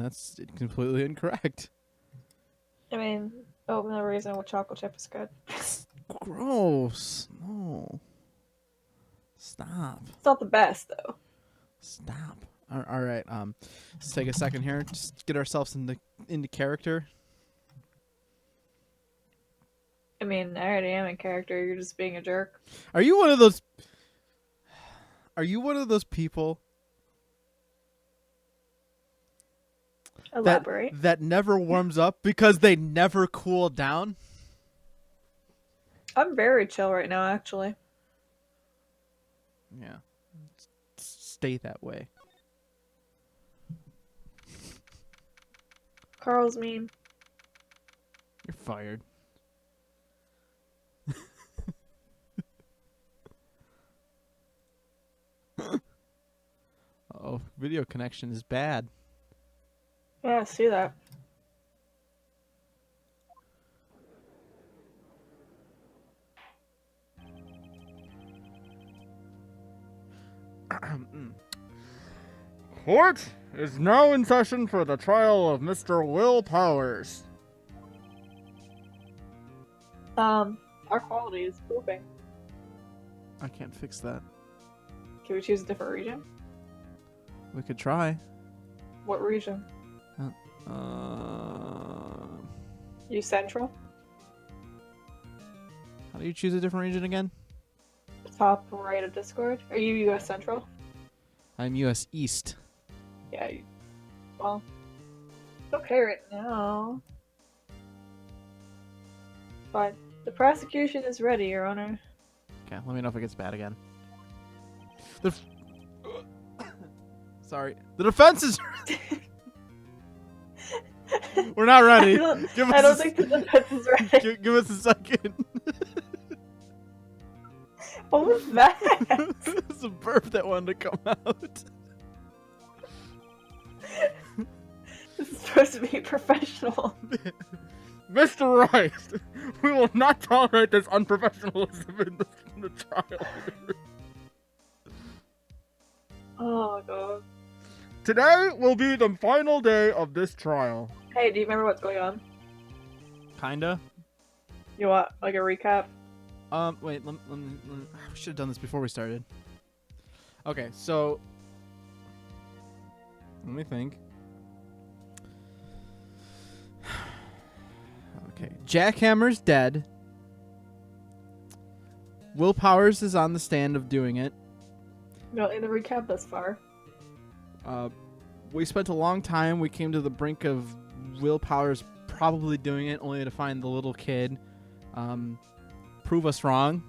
That's completely incorrect. I mean, oatmeal raisin with chocolate chip is good. Gross. No. Stop. It's not the best though. Stop. All right. Let's take a second here. Just get ourselves into character. I mean, I already am in character. You're just being a jerk. Are you one of those people Elaborate. that never warms up because they never cool down? I'm very chill right now, actually. Yeah. Stay that way. Carl's mean. You're fired. Oh, video connection is bad. Yeah, I see that. Court is now in session for the trial of Mr. Will Powers. Our quality is pooping. I can't fix that. Can we choose a different region? We could try. What region? You Central? How do you choose a different region again? Top right of Discord? Are you US Central? I'm US East. Yeah, well, it's okay right now. But the prosecution is ready, Your Honor. Okay, let me know if it gets bad again. Sorry. The defense is... We're not ready. I don't think the defense is ready. Give us a second. What was that? It's a burp that wanted to come out. This is supposed to be professional. Mr. Wright, we will not tolerate this unprofessionalism in the trial. Oh god. Today will be the final day of this trial. Hey, do you remember what's going on? Kinda. You want, like, a recap? Wait, let me, we should have done this before we started. Okay, so... Let me think. Okay, Jackhammer's dead. Will Powers is on the stand of doing it. No, in the recap thus far. We spent a long time. We came to the brink of Will Powers probably doing it, only to find the little kid. Prove us wrong.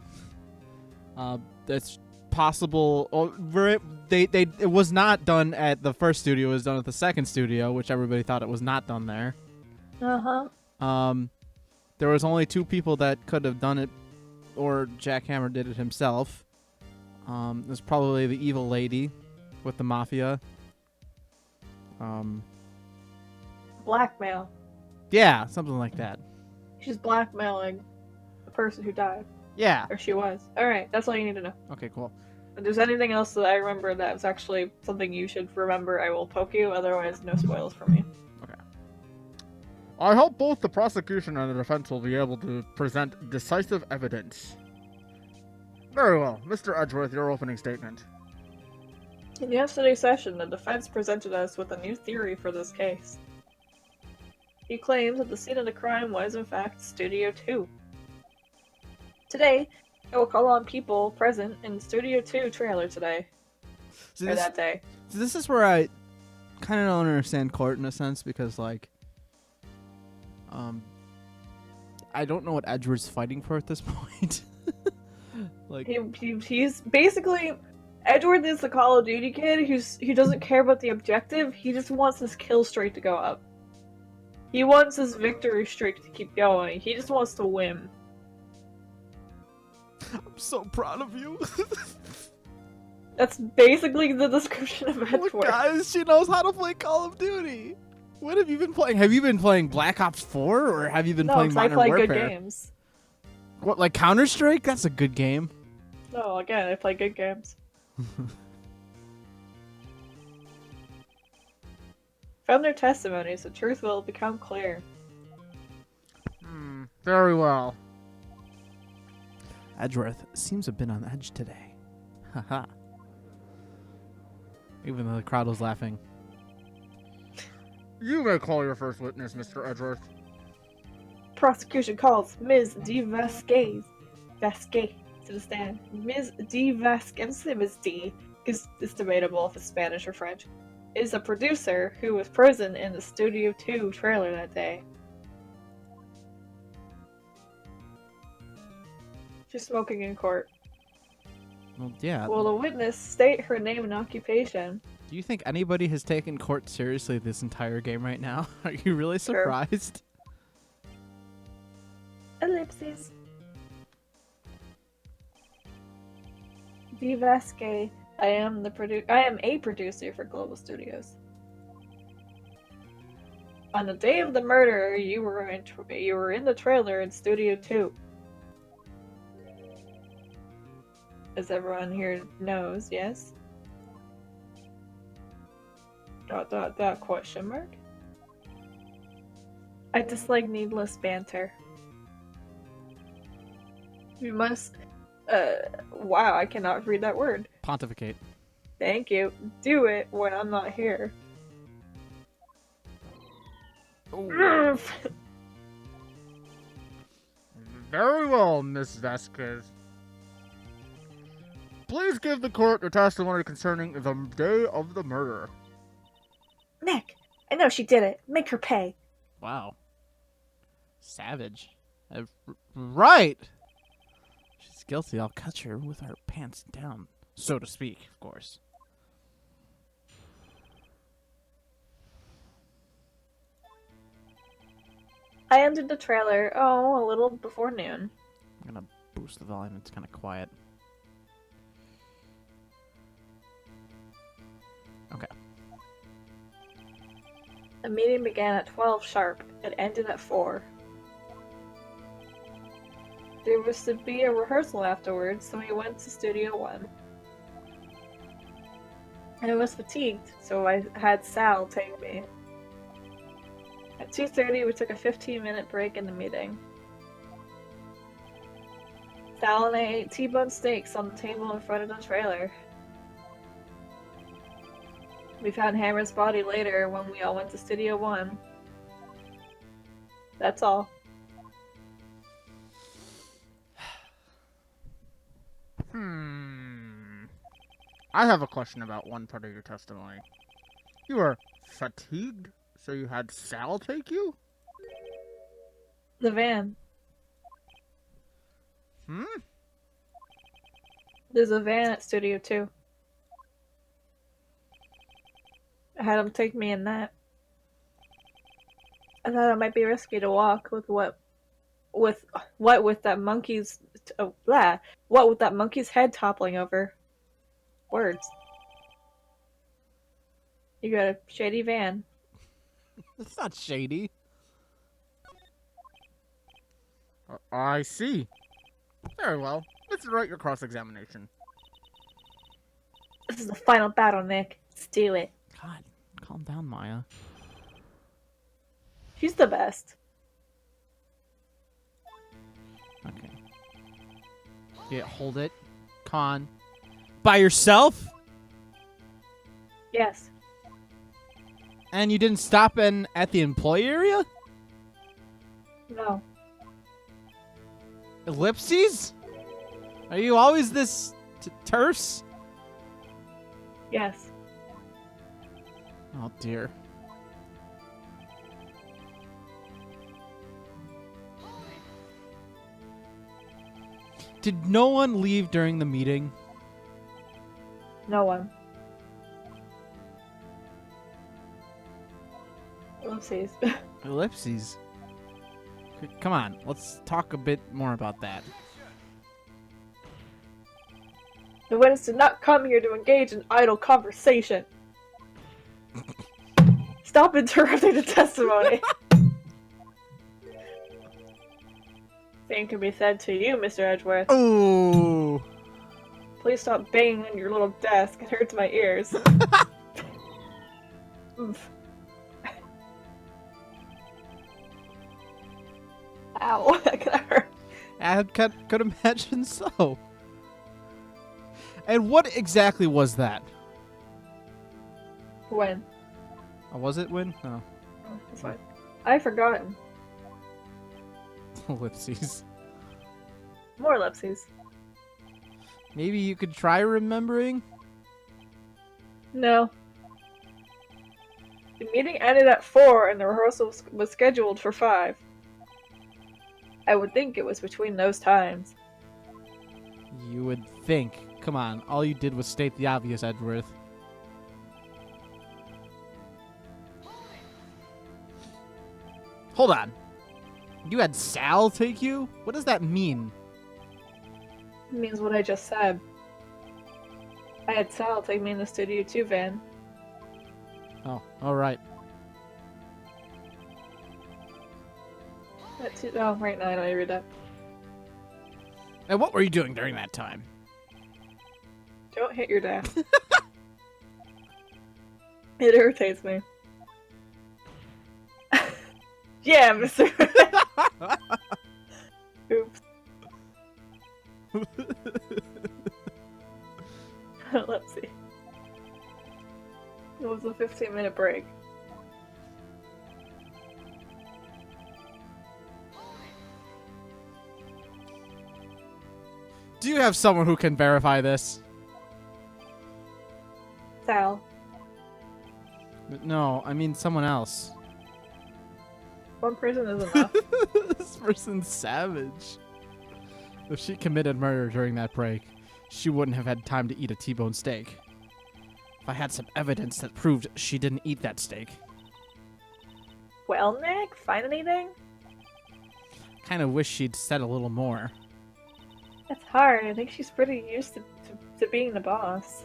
That's possible. Oh, it was not done at the first studio. It was done at the second studio, which everybody thought it was not done there. There was only 2 people that could have done it, or Jackhammer did it himself. It was probably the evil lady with the mafia. Blackmail. Yeah, something like that. She's blackmailing the person who died. Yeah. Or she was. Alright, that's all you need to know. Okay, cool. If there's anything else that I remember that was actually something you should remember, I will poke you. Otherwise, no spoils from me. Okay. I hope both the prosecution and the defense will be able to present decisive evidence. Very well. Mr. Edgeworth, your opening statement. In yesterday's session, the defense presented us with a new theory for this case. He claims that the scene of the crime was, in fact, Studio 2. Today, I will call on people present in Studio 2 trailer today. Or that day. So this is where I kind of don't understand court in a sense, because, like, I don't know what Edgeworth's fighting for at this point. Like, he's basically... Edward is the Call of Duty kid who doesn't care about the objective. He just wants his kill streak to go up. He wants his victory streak to keep going. He just wants to win. I'm so proud of you. That's basically the description of Edward. Look, guys, she knows how to play Call of Duty. What have you been playing? Have you been playing Black Ops 4, or have you been playing Modern Warfare? I play good games. What, like Counter-Strike? That's a good game. No, again, I play good games. From their testimonies, the truth will become clear. Very well. Edgeworth seems a bit on edge today. Haha. Even though the crowd was laughing. You may call your first witness, Mr. Edgeworth. Prosecution calls Ms. D. Vasquez to the stand. Ms. D. Vasquez, I'm saying Ms. D, because it's debatable if it's Spanish or French, is a producer who was present in the Studio 2 trailer that day. She's smoking in court. Well, yeah. Will the witness state her name and occupation? Do you think anybody has taken court seriously this entire game right now? Are you really surprised? Ellipses. D. Vasquez. I am a producer for Global Studios. On the day of the murder, you were in the trailer in Studio 2. As everyone here knows, yes? ... question mark? I dislike needless banter. You must... wow, I cannot read that word. Pontificate. Thank you. Do it when I'm not here. Very well, Miss Vasquez. Please give the court your testimony concerning the day of the murder. Nick, I know she did it. Make her pay. Wow. Savage. Right! She's guilty. I'll catch her with our pants down. So to speak, of course. I entered the trailer, a little before noon. I'm gonna boost the volume. It's kind of quiet. Okay. The meeting began at 12 sharp. It ended at 4. There was to be a rehearsal afterwards, so we went to Studio 1. I was fatigued, so I had Sal take me. At 2:30, we took a 15-minute break in the meeting. Sal and I ate T-bone steaks on the table in front of the trailer. We found Hammer's body later when we all went to Studio 1. That's all. I have a question about one part of your testimony. You were fatigued, so you had Sal take you? The van. There's a van at Studio 2. I had him take me in that. I thought it might be risky to walk with what with that monkey's what with that monkey's head toppling over. Words. You got a shady van. It's not shady. I see. Very well. Let's write your cross-examination. This is the final battle, Nick. Let's do it. God, calm down, Maya. She's the best. Okay. Yeah, hold it. Con. By yourself? Yes. And you didn't stop at the employee area? No. Ellipses? Are you always this terse? Yes. Oh, dear. Did no one leave during the meeting? No one. Oopsies. Ellipses? Come on, let's talk a bit more about that. The witness did not come here to engage in idle conversation. Stop interrupting the testimony. Same can be said to you, Mr. Edgeworth. Ooh. Please stop banging on your little desk. It hurts my ears. Oof. Ow, that could hurt. I could imagine so. And what exactly was that? When? Oh, was it when? Oh, Oh, that's fine. I've forgotten. ellipses. More ellipses. Maybe you could try remembering? No. The meeting ended at 4 and the rehearsal was scheduled for 5. I would think it was between those times. You would think. Come on, all you did was state the obvious, Edgeworth. Hold on. You had Sal take you? What does that mean? It means what I just said. I had Sal take me in the Studio 2 van. Oh, alright. Oh, right now I don't read that. And what were you doing during that time? Don't hit your dad. It irritates me. Yeah, Mr. Oops. Let's see. It was a 15-minute break. Do you have someone who can verify this? Sal. No, I mean someone else. One person is enough. This person's savage. If she committed murder during that break, she wouldn't have had time to eat a T-bone steak. If I had some evidence that proved she didn't eat that steak. Well, Nick, find anything? Kind of wish she'd said a little more. It's hard. I think she's pretty used to being the boss.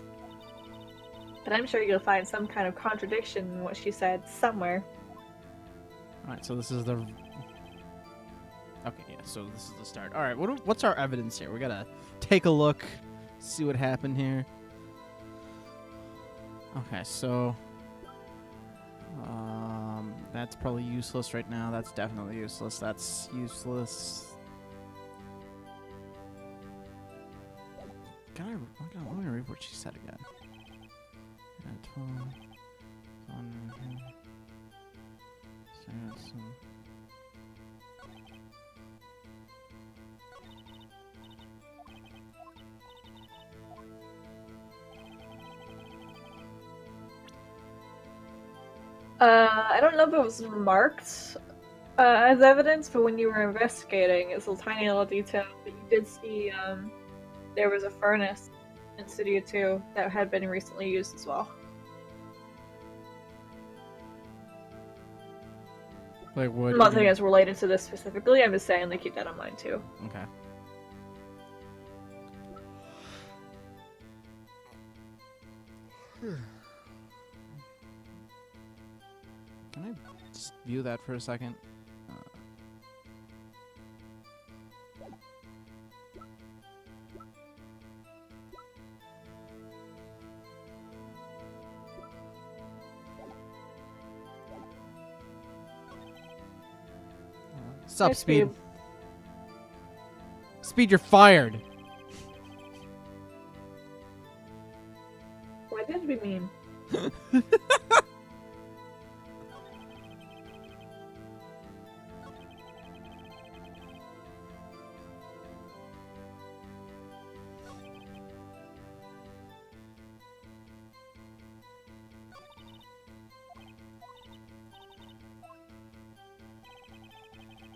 But I'm sure you'll find some kind of contradiction in what she said somewhere. Alright, so this is the... Okay, yeah, so this is the start. Alright, what's our evidence here? We gotta take a look, see what happened here. Okay, so... that's probably useless right now. That's definitely useless. That's useless. Let me read what she said again. I don't know if it was marked as evidence, but when you were investigating, it's a tiny little detail that you did see there was a furnace in Studio 2 that had been recently used as well. Like what? I'm not saying it's related to this specifically, I'm just saying they keep that in mind too. Okay. Can I just view that for a second? Sup, Hi, Speed? Speed, you're fired. Why did we mean?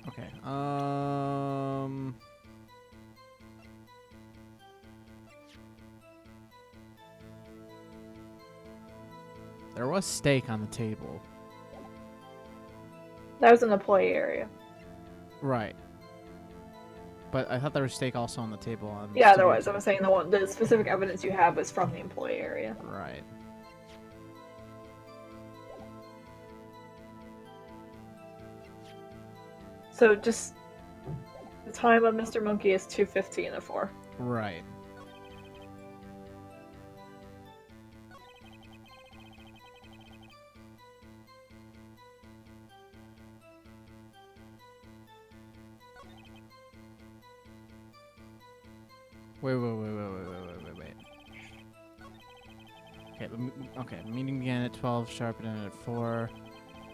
Okay. There was steak on the table. That was an employee area. Right. But I thought there was steak also on the table on Yeah, there Studio was. 2. I was saying the specific evidence you have was from the employee area. Right. So just the time of Mr. Monkey is 2:15 at 4. Right. Wait. Okay, meeting began at 12, sharp, and ended at 4.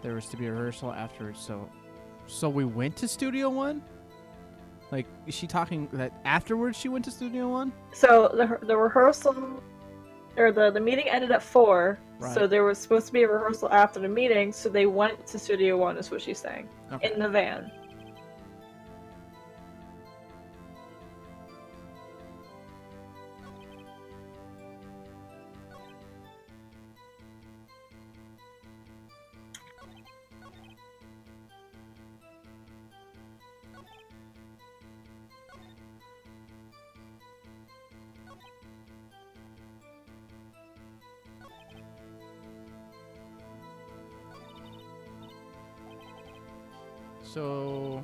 There was to be a rehearsal afterwards, so we went to Studio One? Like, is she talking that afterwards she went to Studio One? So the rehearsal, or the meeting ended at 4, Right. so there was supposed to be a rehearsal after the meeting, so they went to Studio One, is what she's saying, Okay. in the van. So,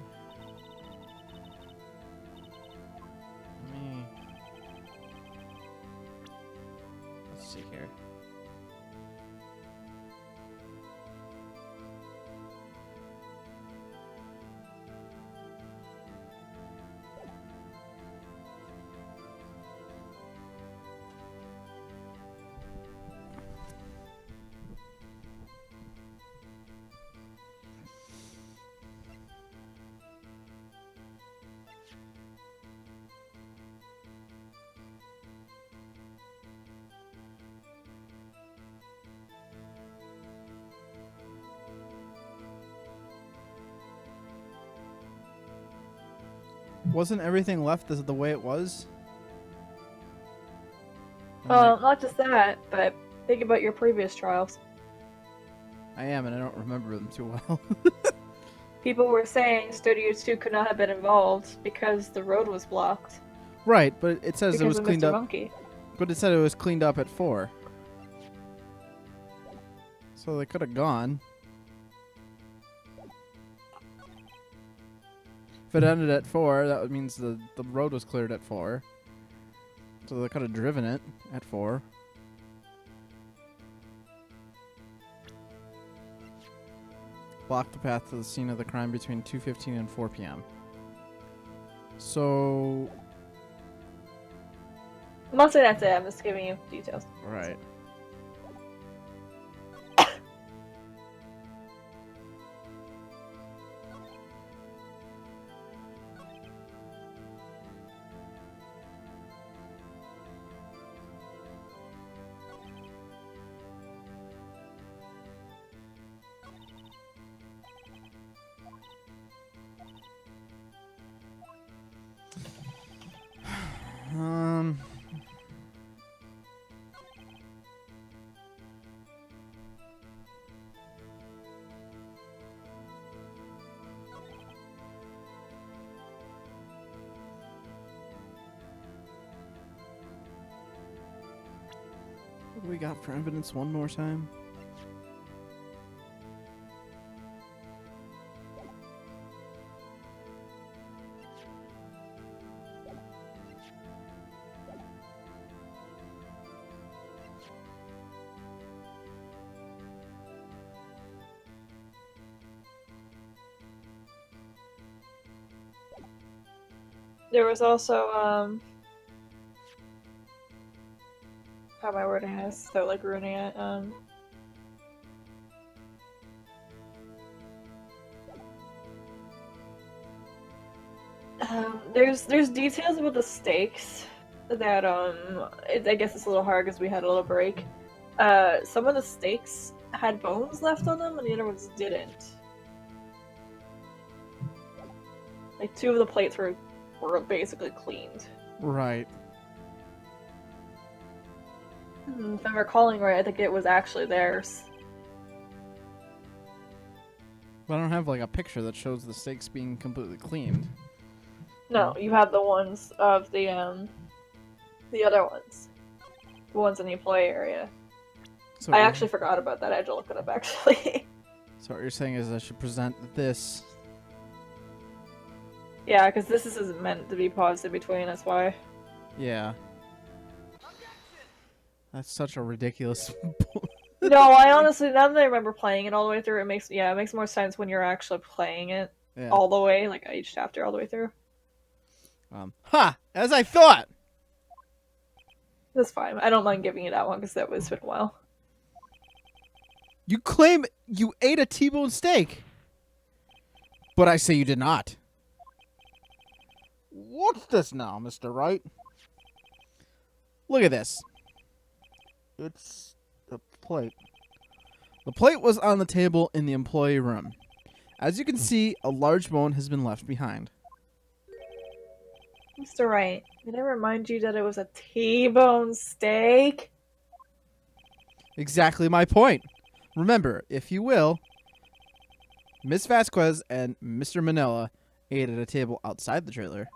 let's see here. Wasn't everything left the way it was? And, like, Not just that, but think about your previous trials. I am, and I don't remember them too well. People were saying Studio 2 could not have been involved because the road was blocked. Right, but it says Because it was of cleaned Mr. up. Monkey. But it said it was cleaned up at 4. So they could have gone. If it ended at 4, that means the road was cleared at 4. So they could have driven it at 4. Blocked the path to the scene of the crime between 2:15 and 4 p.m. So, I'm not saying that's it, I'm just giving you details. right. Um. What do we got for evidence one more time? There was also, how am I wording this? So, like, ruining it, there's details about the stakes that, I guess it's a little hard because we had a little break. Some of the stakes had bones left on them and the other ones didn't. Like, 2 of the plates were basically cleaned. Right. If I'm recalling right, I think it was actually theirs. But I don't have like a picture that shows the steaks being completely cleaned. No, you have the ones of the other ones. The ones in the employee area. So I actually forgot about that. I had to look it up, actually. So what you're saying is I should present this. Yeah, because this isn't meant to be paused in between, that's why. Yeah. That's such a ridiculous. No, I honestly, now that I remember playing it all the way through, it makes more sense when you're actually playing it all the way, like each chapter all the way through. As I thought! That's fine. I don't mind giving you that one because that was been a while. You claim you ate a T-bone steak. But I say you did not. What's this now, Mr. Wright? Look at this. It's a plate. The plate was on the table in the employee room. As you can see, a large bone has been left behind. Mr. Wright, did I remind you that it was a T-bone steak? Exactly my point. Remember, if you will, Miss Vasquez and Mr. Manila ate at a table outside the trailer.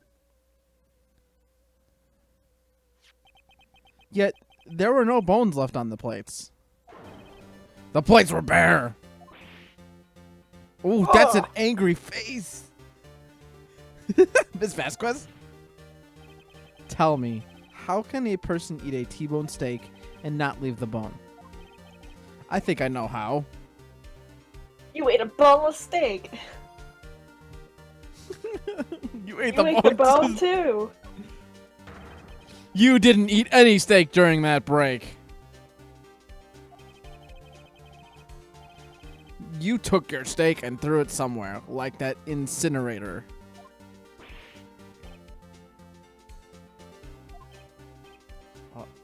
Yet, there were no bones left on the plates. The plates were bare. Ooh, that's an angry face. Miss Vasquez? Tell me, how can a person eat a T-bone steak and not leave the bone? I think I know how. You ate a boneless steak. You ate You ate the bone too. You didn't eat any steak during that break. You took your steak and threw it somewhere, like that incinerator.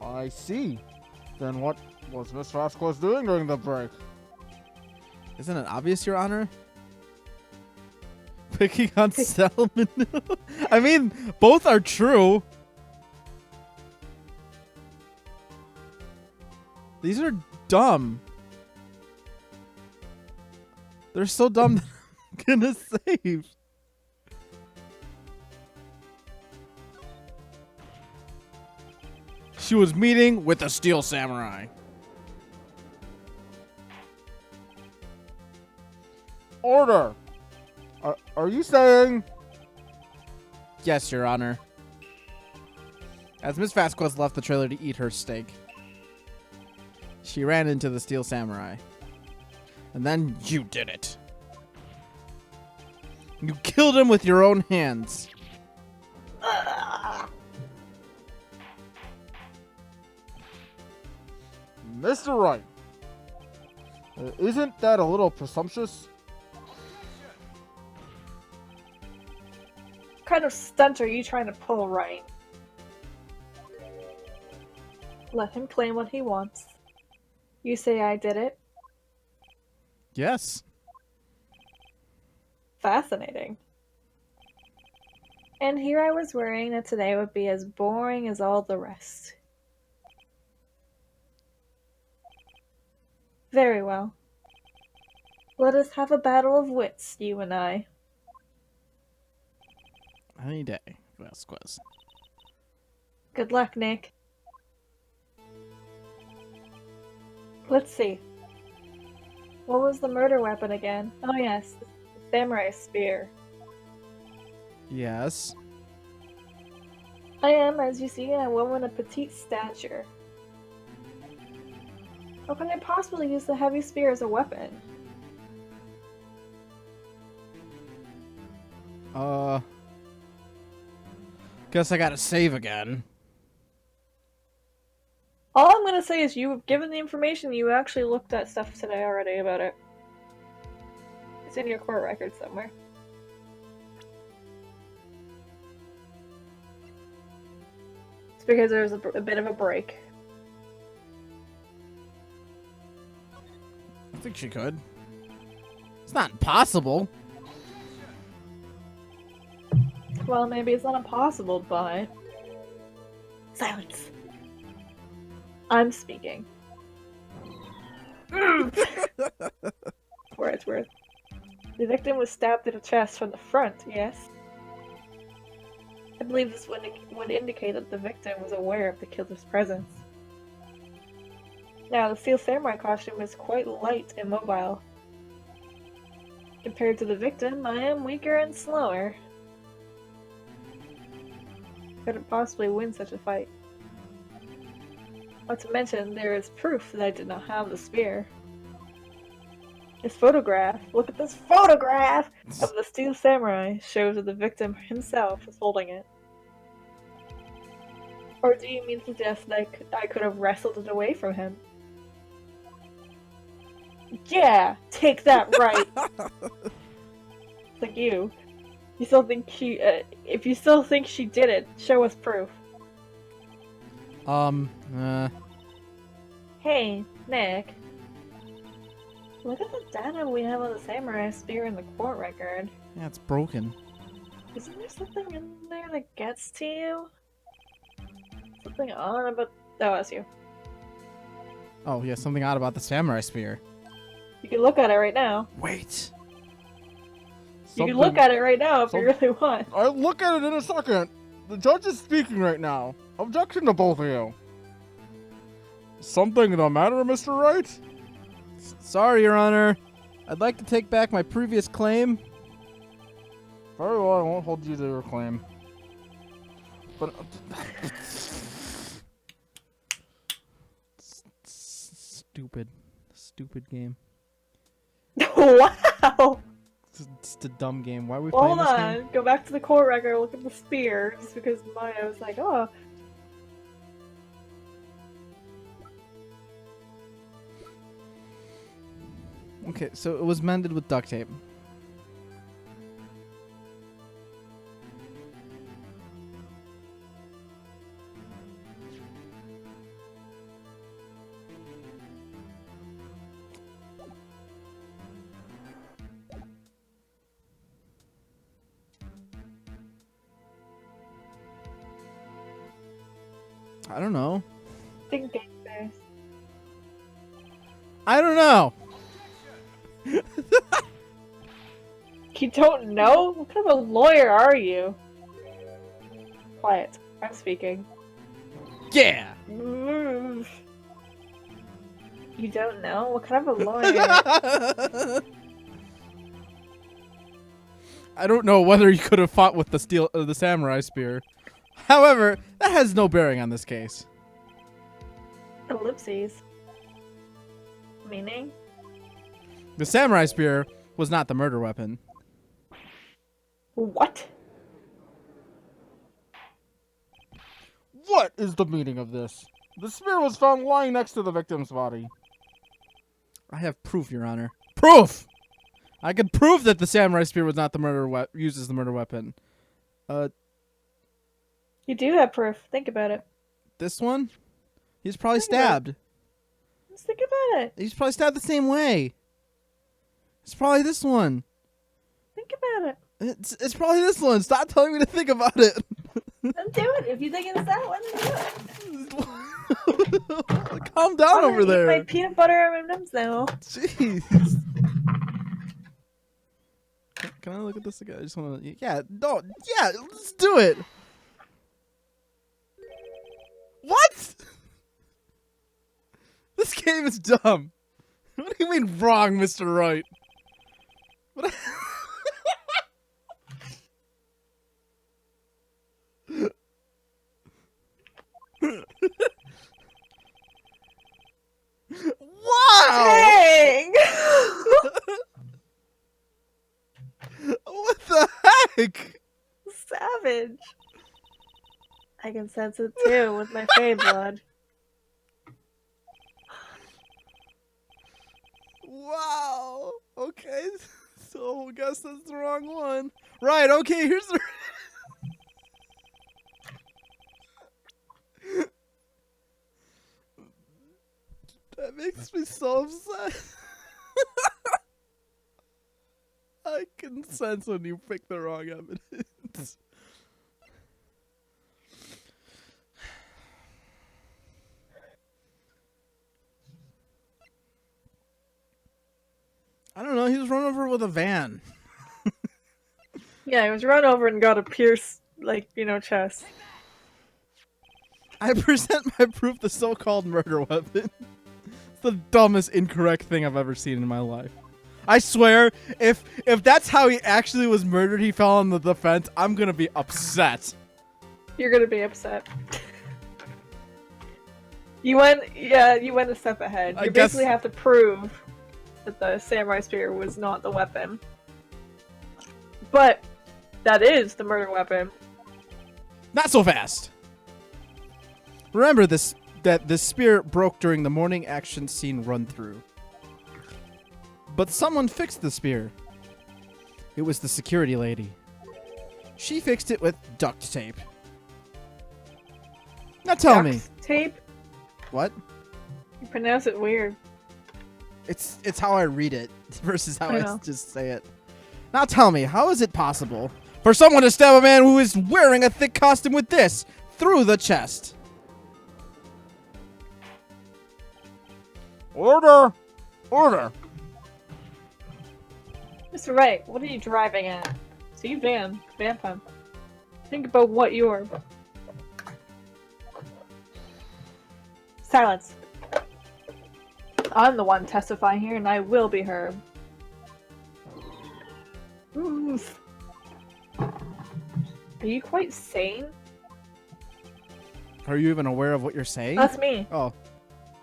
I see. Then what was Miss Vasquez doing during the break? Isn't it obvious, Your Honor? Picking on salmonella? I mean, both are true. These are dumb. They're so dumb that I'm gonna save. She was meeting with the Steel Samurai. Order! Are you saying... Yes, Your Honor. As Miss Vasquez left the trailer to eat her steak, she ran into the Steel Samurai. And then you did it. You killed him with your own hands. Mr. Wright, isn't that a little presumptuous? What kind of stunt are you trying to pull, Wright? Let him claim what he wants. You say I did it? Yes. Fascinating. And here I was worrying that today would be as boring as all the rest. Very well. Let us have a battle of wits, you and I. Any day, Vasquez. Good luck, Nick. Let's see. What was the murder weapon again? Oh yes, the samurai spear. Yes. I am, as you see, a woman of petite stature. How can I possibly use the heavy spear as a weapon? Guess I gotta save again. All I'm gonna say is you've given the information, you actually looked at stuff today already about it. It's in your court record somewhere. It's because there was a bit of a break. I think she could. It's not impossible. Well, maybe it's not impossible, but... Silence. I'm speaking. For it's worth. The victim was stabbed in the chest from the front, yes? I believe this would indicate that the victim was aware of the killer's presence. Now, the Steel Samurai costume is quite light and mobile. Compared to the victim, I am weaker and slower. Couldn't possibly win such a fight. Not to mention, there is proof that I did not have the spear. This photograph, look at this photograph of the Steel Samurai, shows that the victim himself is holding it. Or do you mean suggest like I could have wrestled it away from him? Yeah, take that, right. It's like you. You still think she? If you still think she did it, show us proof. Hey, Nick. Look at the data we have on the samurai spear in the court record. Yeah, it's broken. Isn't there something in there that gets to you? Something on about... Oh, that's you. Oh, yeah, something odd about the samurai spear. You can look at it right now. Wait. You can look at it right now if you really want. I'll look at it in a second. The judge is speaking right now. Objection to both of you. Something the matter, Mr. Wright? Sorry, Your Honor. I'd like to take back my previous claim. Very well, I won't hold you to your claim. But... Stupid. Stupid game. Wow! It's a dumb game. Why are we Well, playing hold this on. game? Go back to the court record, look at the spear, just because Maya was like, oh. Okay, so it was mended with duct tape. I don't know. Ding ding face. I don't know. You don't know? What kind of a lawyer are you? Quiet. I'm speaking. Yeah. You don't know? What kind of a lawyer? I don't know whether he could have fought with the samurai spear. However, that has no bearing on this case. Ellipses. Meaning? The samurai spear was not the murder weapon. What? What is the meaning of this? The spear was found lying next to the victim's body. I have proof, Your Honor. Proof! I can prove that the samurai spear was not the used as the murder weapon. You do have proof. Think about it. This one? He's probably Think about it. stabbed. Let's think about it. He's probably stabbed the same way. It's probably this one. Think about it. It's probably this one. Stop telling me to think about it. Then do it. If you think it's that one, then do it. Calm down over Eat there. my peanut butter M&Ms now. Jeez. Can I look at this again? I just want to. Yeah, no. Yeah, let's do it. What? This game is dumb. What do you mean wrong, Mr. Wright? What? Wow! Dang! What the heck? Savage. I can sense it too with my Fey blood. Wow. Okay. So I guess that's the wrong one. Right. Okay. Here's the. That makes me so upset. I can sense when you pick the wrong evidence. I don't know. He was run over with a van. Yeah, I was run over and got a pierce, like, chest. I present my proof the so-called murder weapon. It's the dumbest incorrect thing I've ever seen in my life. I swear, if that's how he actually was murdered, he fell on the fence, I'm gonna be upset. You're gonna be upset. You went a step ahead. You basically have to prove that the samurai spear was not the weapon. But that is the murder weapon. Not so fast. Remember this that the spear broke during the morning action scene run-through. But someone fixed the spear. It was the security lady. She fixed it with duct tape. Now tell me. Tape? What? You pronounce it weird. It's how I read it versus how I I know. just say it. Now tell me, how is it possible for someone to stab a man who is wearing a thick costume with this through the chest? Order! Order! Mr. Wright, what are you driving at? See, Van time. Think about what you're. Silence. I'm the one testifying here, and I will be heard. Oof. Are you quite sane? Are you even aware of what you're saying? That's me. Oh,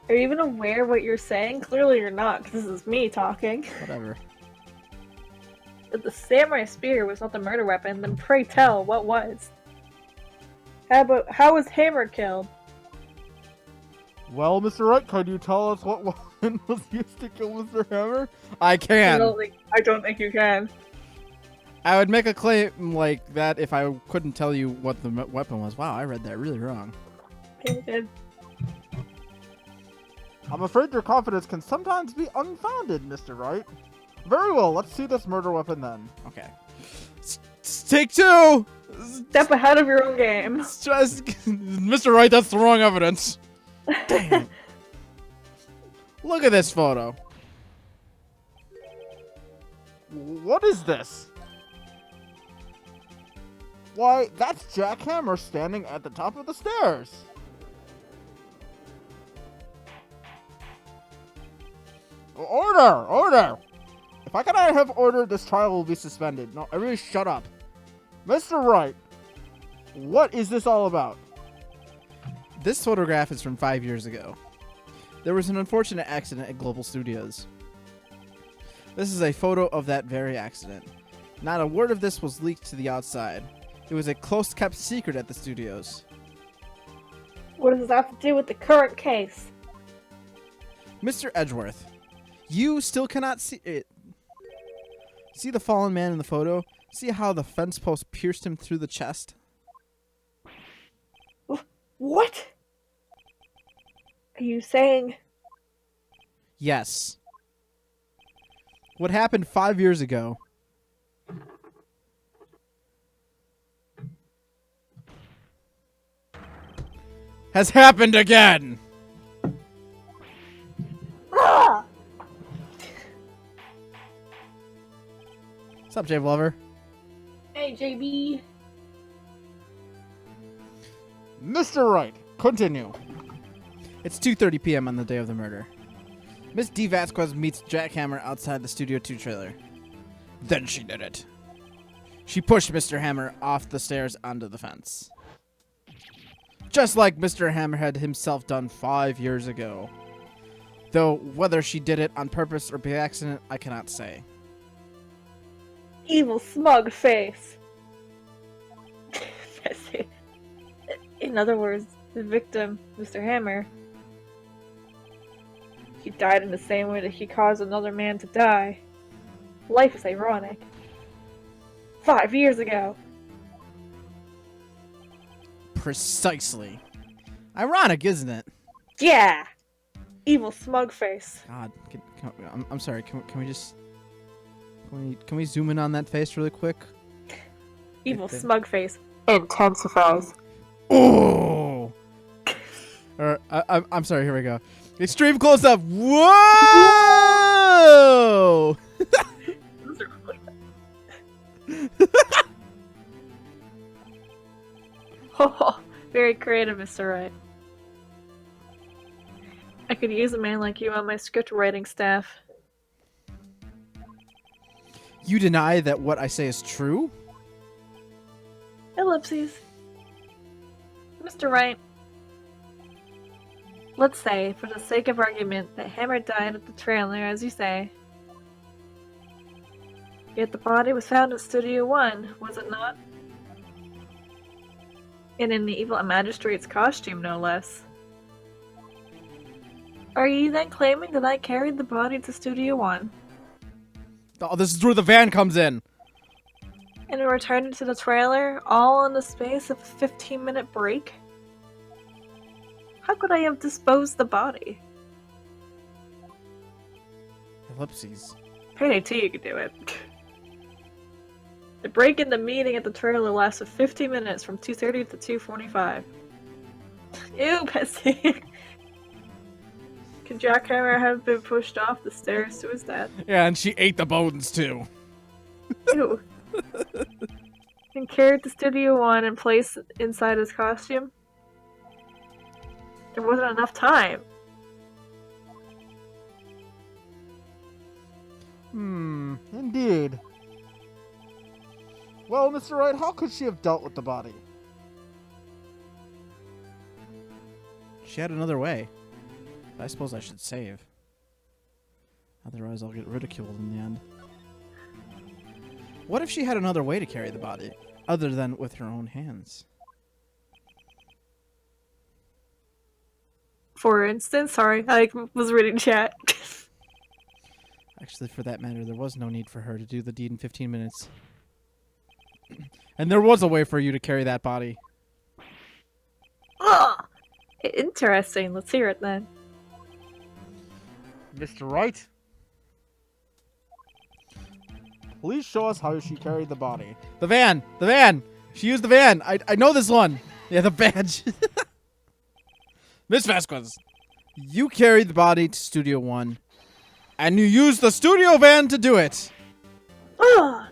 Are you even aware of what you're saying? Clearly you're not, because this is me talking. whatever. If the samurai spear was not the murder weapon, then pray tell, what was? How was Hammer killed? Well, Mr. Wright, could you tell us what weapon was used to kill Mr. Hammer? I can. I don't think you can. I would make a claim like that if I couldn't tell you what the weapon was. Wow, I read that really wrong. Okay, good. I'm afraid your confidence can sometimes be unfounded, Mr. Wright. Very well, let's see this murder weapon then. Okay. Take two! Step ahead of your own game. Mr. Wright, that's the wrong evidence. Damn it. Look at this photo. What is this? Why, that's Jack Hammer standing at the top of the stairs. Order! Order! If I cannot have order, this trial will be suspended. No, everybody shut up. Mr. Wright, what is this all about? This photograph is from 5 years ago. There was an unfortunate accident at Global Studios. This is a photo of that very accident. Not a word of this was leaked to the outside. It was a close-kept secret at the studios. What does this have to do with the current case? Mr. Edgeworth, you still cannot see it. See the fallen man in the photo? See how the fence post pierced him through the chest? What? Are you saying... Yes. What happened 5 years ago has happened again! Ah! What's up, Jay Glover? Hey, JB. Mr. Wright, continue. It's 2:30 p.m. on the day of the murder. Miss D. Vasquez meets Jack Hammer outside the Studio 2 trailer. Then she did it. She pushed Mr. Hammer off the stairs onto the fence. Just like Mr. Hammer had himself done 5 years ago. Though whether she did it on purpose or by accident, I cannot say. Evil smug face. In other words, the victim, Mr. Hammer, he died in the same way that he caused another man to die. Life is ironic. 5 years ago. Precisely. Ironic, isn't it? Yeah! Evil smug face. God, I'm sorry. Can we just can we zoom in on that face really quick? Evil smug face. Intensifies. Oh! I'm sorry. Here we go. Extreme close up. Whoa! Oh, very creative, Mr. Wright. I could use a man like you on my script writing staff. You deny that what I say is true? Ellipses. Mr. Wright, let's say, for the sake of argument, that Hammer died at the trailer, as you say. Yet the body was found in Studio 1, was it not? In an evil magistrate's costume, no less. Are you then claiming that I carried the body to Studio One Oh, this is where the van comes in. and returned it to the trailer, all in the space of a 15-minute break? How could I have disposed the body? Ellipses. Payday 2, you could do it. The break in the meeting at the trailer lasted 50 minutes from 2:30 to 2:45. Ew, Pessy. Could Jackhammer have been pushed off the stairs to his death? Yeah, and she ate the bones too. Ew. And carried to Studio One and placed inside his costume? There wasn't enough time. Indeed. Well, Mr. Wright, how could she have dealt with the body? She had another way. I suppose I should save. Otherwise I'll get ridiculed in the end. What if she had another way to carry the body, other than with her own hands? For instance, sorry, I was reading chat. Actually, for that matter, there was no need for her to do the deed in 15 minutes. And there was a way for you to carry that body. Ugh! Interesting, let's hear it then. Mr. Wright? Please show us how she carried the body. The van! The van! She used the van! I know this one! Yeah, the badge. Miss Vasquez, you carried the body to Studio One, and you used the studio van to do it! Ugh!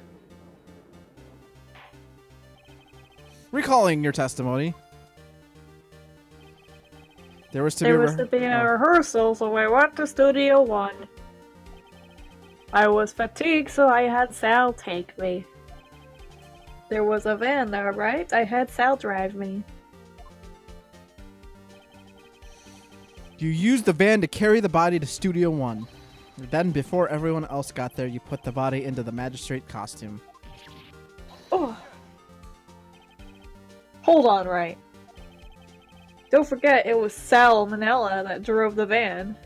Recalling your testimony, there was to There was to be a rehearsal, so I went to Studio One. I was fatigued, so I had Sal take me. There was a van there, right? I had Sal drive me. You used the van to carry the body to Studio One. Then, before everyone else got there, you put the body into the magistrate costume. Oh. Hold on, Wright. Don't forget, it was Sal Manella that drove the van.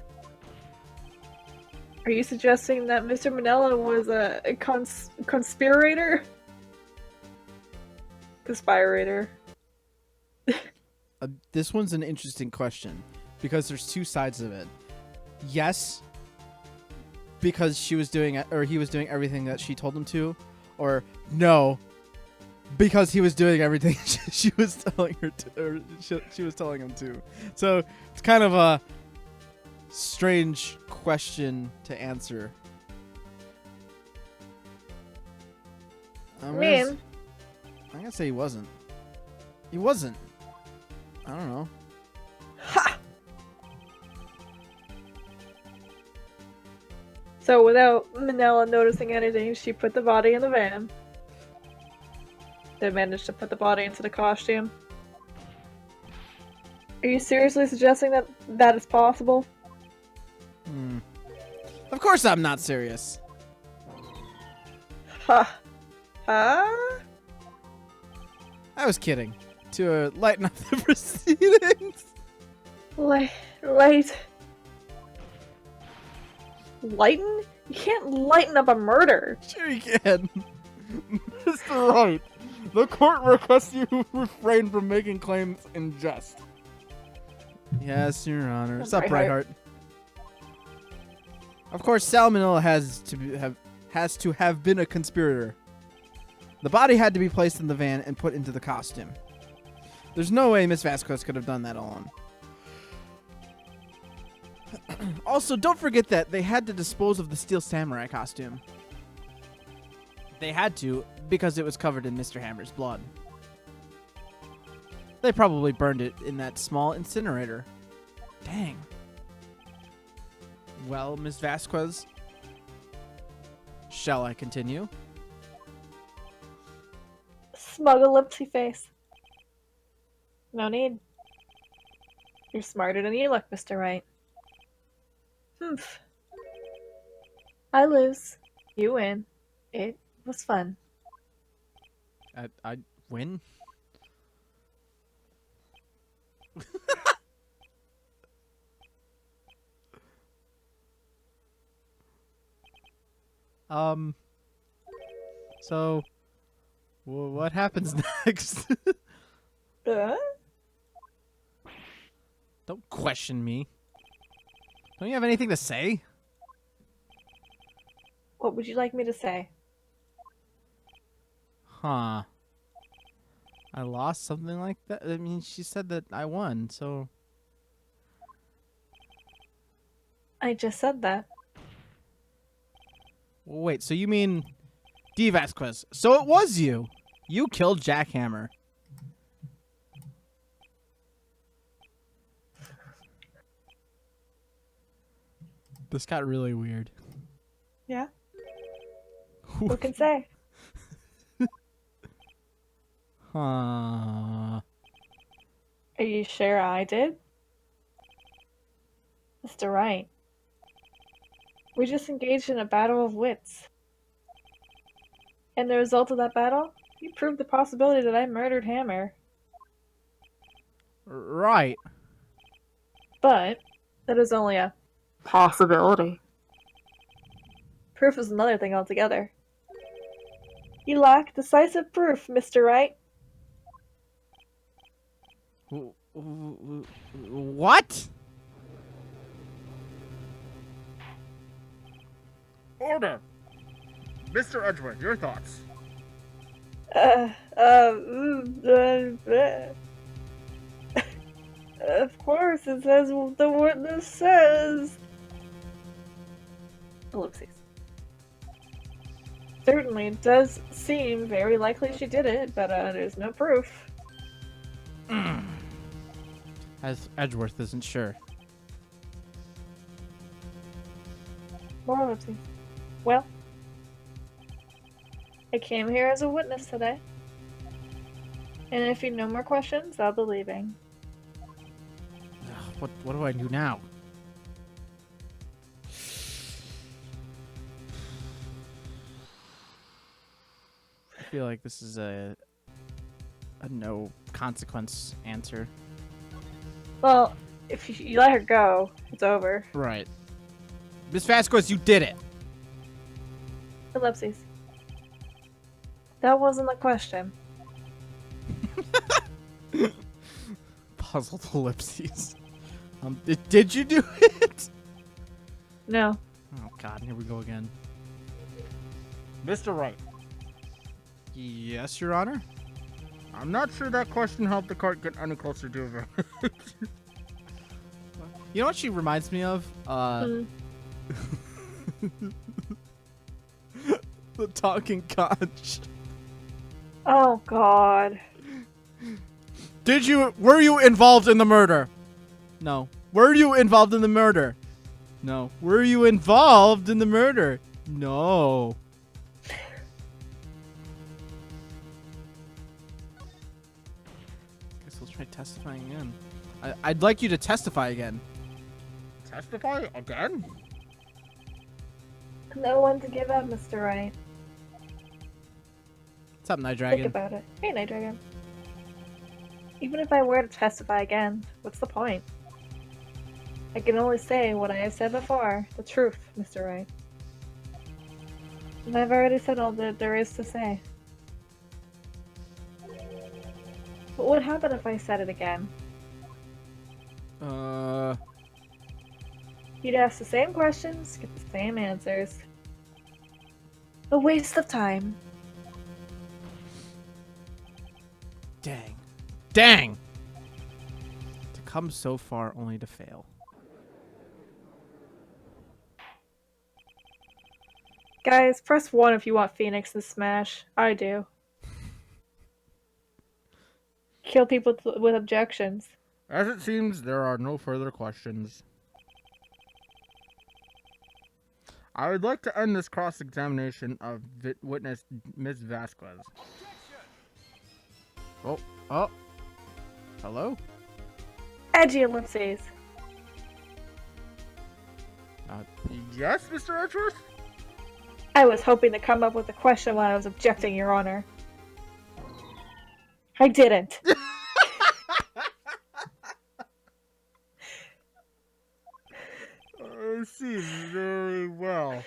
Are you suggesting that Mr. Manella was a conspirator? Conspirator. This one's an interesting question, because there's two sides of it. Yes, because she was doing it, or he was doing everything that she told him to, or no, because he was doing everything she was telling her to, or she was telling him to. So it's kind of a strange question to answer. I'm gonna say he wasn't. He wasn't. I don't know. Ha! So without Manella noticing anything, she put the body in the van. Then managed to put the body into the costume. Are you seriously suggesting that that is possible? Of course I'm not serious. Ha! Huh? I was kidding. To lighten up the proceedings. Lighten? Lighten? You can't lighten up a murder. Sure you can. Mr. Wright, the court requests you refrain from making claims in jest. Yes, Your Honor. What's That's up, right, Brightheart? Of course, Salmonella has to have been a conspirator. The body had to be placed in the van and put into the costume. There's no way Miss Vasquez could have done that alone. Also, don't forget that they had to dispose of the Steel Samurai costume. They had to, because it was covered in Mr. Hammer's blood. They probably burned it in that small incinerator. Dang. Well, Miss Vasquez, shall I continue? Smug ellipsy face. No need. You're smarter than you look, Mr. Wright. Humph. I lose. You win. It was fun. I win? So, what happens next? Uh? Don't question me. Don't you have anything to say? What would you like me to say? Huh. I lost something like that? I mean, she said that I won, so... I just said that. Wait, so you mean... D. Vasquez. So it was you! You killed Jackhammer. This got really weird. Yeah? Who can say? Huh. Are you sure I did? Mr. Wright. We just engaged in a battle of wits. And the result of that battle? You proved the possibility that I murdered Hammer. Right. But that is only a possibility. Proof is another thing altogether. You lack decisive proof, Mr. Wright. What? Order! Mr. Edgeworth, your thoughts? Of course, it says what the witness says. Ellipses. Certainly, it does seem very likely she did it, but there's no proof. As Edgeworth isn't sure. More ellipses. Well, I came here as a witness today. And if you no more questions, I'll be leaving. What do I do now? I feel like this is a no consequence answer. Well, if you let her go, it's over. Right. Miss Vasquez, you did it. Ellipses. That wasn't the question. Puzzled ellipses. Did you do it? No. Oh God, here we go again. Mr. Wright, Yes, Your Honor. I'm not sure that question helped the cart get any closer to her. You know what she reminds me of? Mm. The talking conch. Oh, God. Were you involved in the murder? No. Were you involved in the murder? No. Were you involved in the murder? No. Guess we'll try testifying again. I'd like you to testify again. Testify again? No one to give up, Mr. Wright. What's up, Night Think Dragon? about it. Hey, Night Dragon. Even if I were to testify again, what's the point? I can only say what I have said before, the truth, Mr. Wright. And I've already said all that there is to say. What would happen if I said it again? You'd ask the same questions, get the same answers. A waste of time. Dang. Dang! To come so far only to fail. Guys, press 1 if you want Phoenix to smash. I do. Kill people with objections. As it seems, there are no further questions. I would like to end this cross-examination of witness Ms. Vasquez. Oh. Hello? Edgy ellipses. Yes, Mr. Edgeworth? I was hoping to come up with a question while I was objecting, Your Honor. I didn't. I see very well.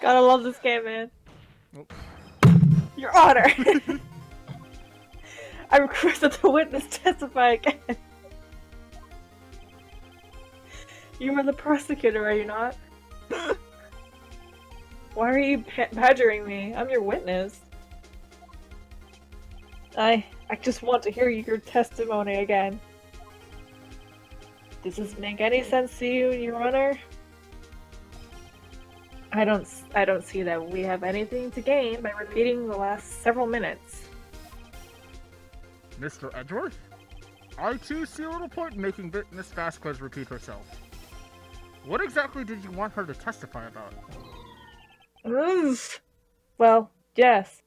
Gotta love this game, man. Nope. Your Honor! I request that the witness testify again. You are the prosecutor, are you not? Why are you badgering me? I'm your witness. I just want to hear your testimony again. Does this make any sense to you, Your Honor? I don't see that we have anything to gain by repeating the last several minutes. Mr. Edgeworth? I too see a little point in making Miss Vasquez repeat herself. What exactly did you want her to testify about? Oof. Well, yes,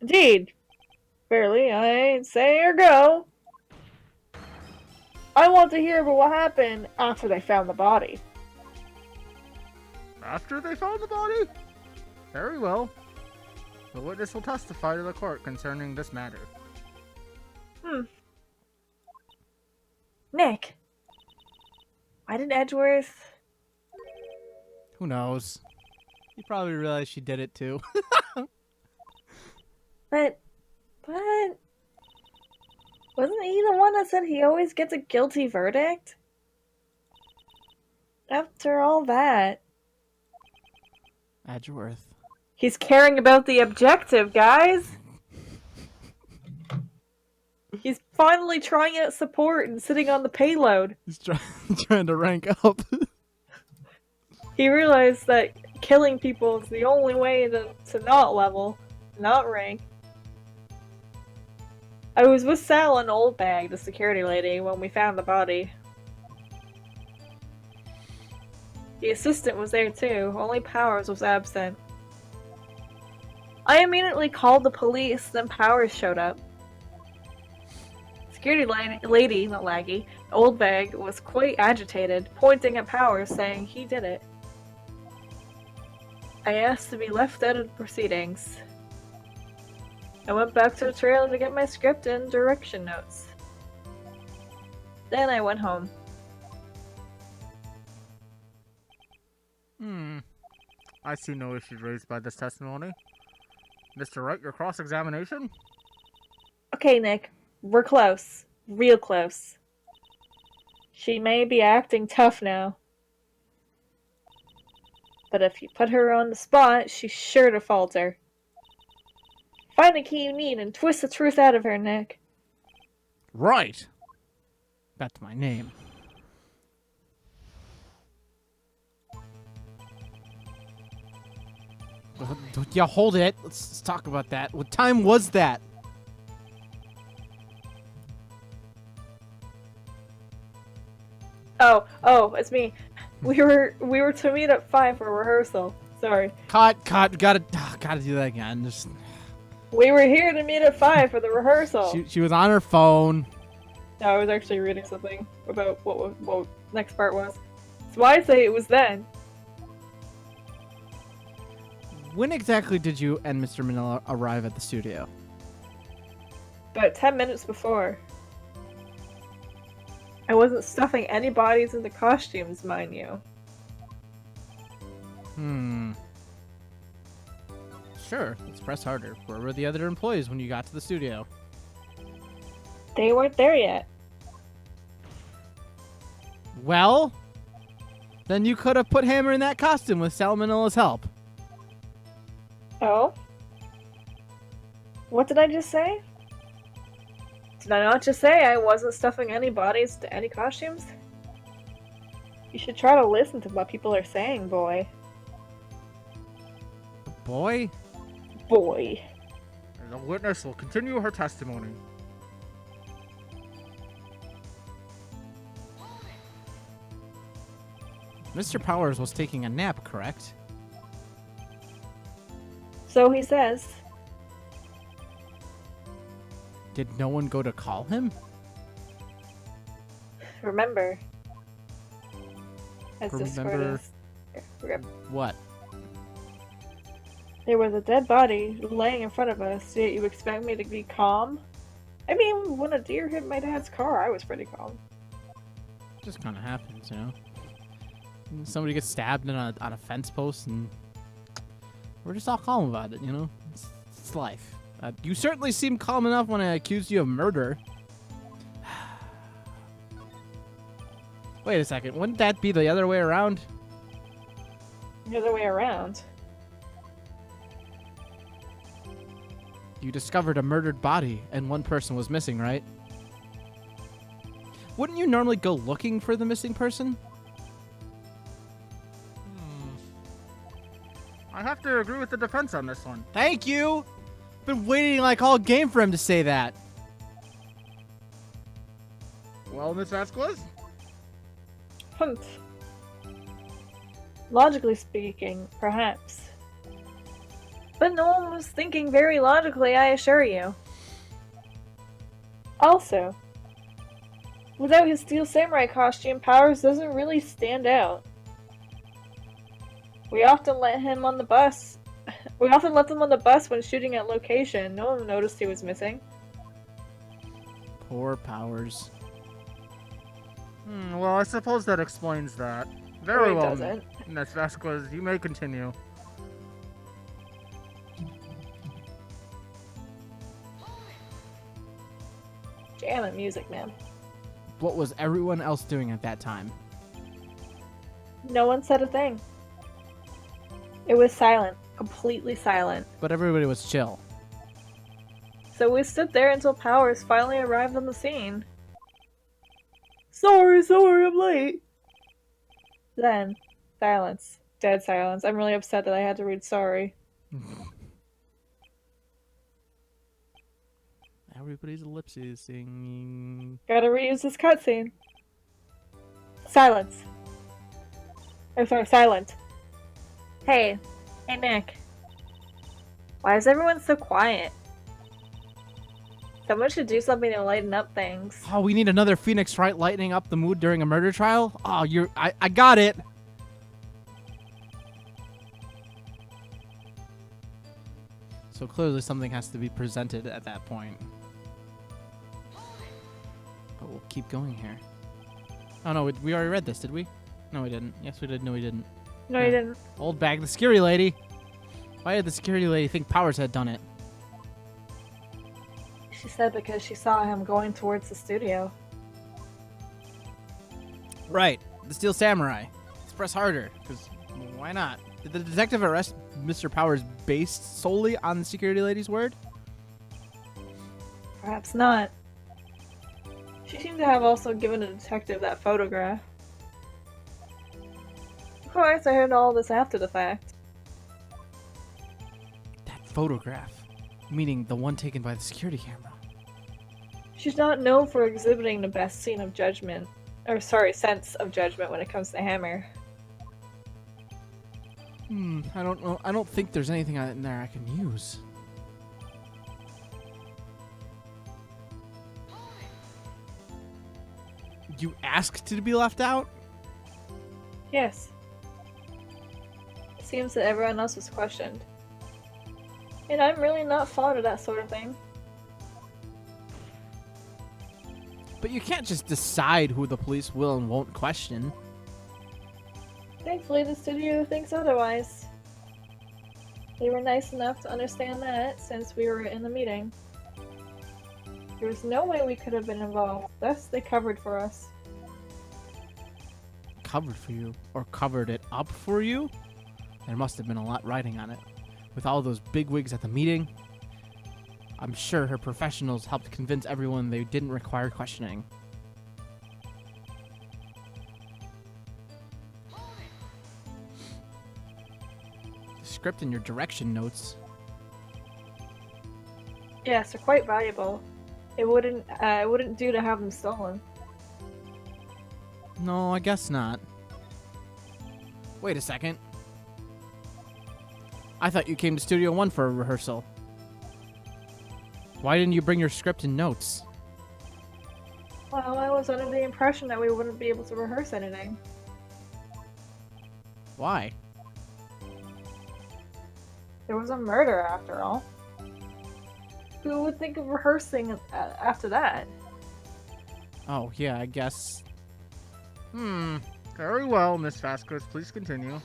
indeed. Fairly, I say or go. I want to hear about what happened after they found the body. After they found the body? Very well. The witness will testify to the court concerning this matter. Nick. Why did Edgeworth... Who knows? You probably realized she did it too. But... Wasn't he the one that said he always gets a guilty verdict? After all that... Edgeworth. He's caring about the objective, guys! He's finally trying out support and sitting on the payload. He's trying to rank up. He realized that killing people is the only way to not level, not rank. I was with Sal and Old Bag, the security lady, when we found the body. The assistant was there too, only Powers was absent. I immediately called the police, then Powers showed up. Security lady, not Laggy, Old Bag, was quite agitated, pointing at Powers, saying he did it. I asked to be left out of the proceedings. I went back to the trailer to get my script and direction notes. Then I went home. I see no issues raised by this testimony. Mr. Wright, your cross-examination? Okay, Nick. We're close. Real close. She may be acting tough now. But if you put her on the spot, she's sure to falter. Find the key you need and twist the truth out of her, Nick. Right. That's my name. Yeah, hold it. Let's talk about that. What time was that? Oh, it's me. We were to meet at 5 for rehearsal. Sorry. Cut. Gotta do that again. Just... We were here to meet at 5 for the rehearsal. She was on her phone. No, I was actually reading something about what next part was. That's why I say it was then. When exactly did you and Mr. Manila arrive at the studio? About 10 minutes before. I wasn't stuffing any bodies into costumes, mind you. Sure, let's press harder. Where were the other employees when you got to the studio? They weren't there yet. Well, then you could have put Hammer in that costume with Salmonella's help. Oh? What did I just say? Did I not just say I wasn't stuffing any bodies to any costumes? You should try to listen to what people are saying, boy. Boy? Boy. And the witness will continue her testimony. Mr. Powers was taking a nap, correct? So he says. Did no one go to call him? Remember. As Remember what? There was a dead body laying in front of us, yet you expect me to be calm? I mean, when a deer hit my dad's car, I was pretty calm. just kind of happens, you know. Somebody gets stabbed on a fence post, and we're just all calm about it, you know. It's life. You certainly seemed calm enough when I accused you of murder. Wait a second. Wouldn't that be the other way around? The other way around. You discovered a murdered body, and one person was missing, right? Wouldn't you normally go looking for the missing person? I have to agree with the defense on this one. Thank you! Been waiting like all game for him to say that. Well, Miss Vasquez? Humph. Logically speaking, perhaps. But no one was thinking very logically, I assure you. Also, without his Steel Samurai costume, Powers doesn't really stand out. We often let him on the bus. We often left him on the bus when shooting at location. No one noticed he was missing. Poor Powers. Well, I suppose that explains that. Very It well, doesn't. Miss Vasquez. You may continue. Jamming music, man. What was everyone else doing at that time? No one said a thing. It was silent. Completely silent. But everybody was chill. So we stood there until Powers finally arrived on the scene. Sorry, I'm late. Then, silence. Dead silence. I'm really upset that I had to read sorry. Everybody's lips is singing. Gotta reuse this cutscene. Silence. Oh, sorry, silent. Hey. Hey, Nick. Why is everyone so quiet? Someone should do something to lighten up things. Oh, we need another Phoenix Wright lightening up the mood during a murder trial? Oh, I got it! So clearly something has to be presented at that point. But we'll keep going here. Oh no, we already read this, did we? No, we didn't. Yes, we did. No, we didn't. No, you didn't. Old bag, the security lady. Why did the security lady think Powers had done it? She said because she saw him going towards the studio. Right. The Steel Samurai. Let's press harder, because why not? Did the detective arrest Mr. Powers based solely on the security lady's word? Perhaps not. She seemed to have also given the detective that photograph. Of course, I heard all this after the fact. That photograph. Meaning the one taken by the security camera. She's not known for exhibiting the best sense of judgment when it comes to Hammer. I don't know. I don't think there's anything in there I can use. You asked to be left out? Yes. It seems that everyone else was questioned. And I'm really not fond of that sort of thing. But you can't just decide who the police will and won't question. Thankfully, the studio thinks otherwise. They were nice enough to understand that since we were in the meeting. There was no way we could have been involved, thus they covered for us. Covered for you? Or covered it up for you? There must have been a lot riding on it. With all those bigwigs at the meeting, I'm sure her professionals helped convince everyone they didn't require questioning. The script and your direction notes. Yes, they're quite valuable. It wouldn't do to have them stolen. No, I guess not. Wait a second. I thought you came to Studio One for a rehearsal. Why didn't you bring your script and notes? Well, I was under the impression that we wouldn't be able to rehearse anything. Why? There was a murder, after all. Who would think of rehearsing after that? Oh, yeah, I guess. Very well, Miss Vasquez. Please continue.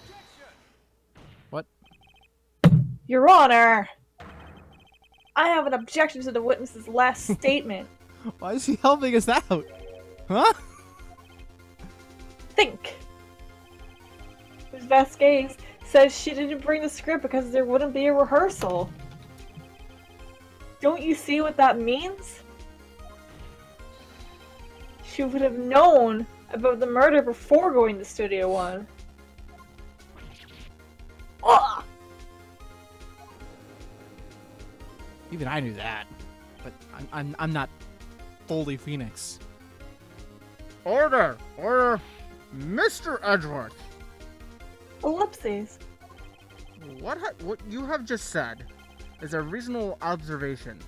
What? Your Honor! I have an objection to the witness's last statement. Why is he helping us out? Huh? Think. Ms. Vasquez says she didn't bring the script because there wouldn't be a rehearsal. Don't you see what that means? She would have known about the murder before going to Studio One. Ugh! Even I knew that, but I'm not fully Phoenix. Order! Order! Mr. Edgeworth! Ellipses. What you have just said is a reasonable observation.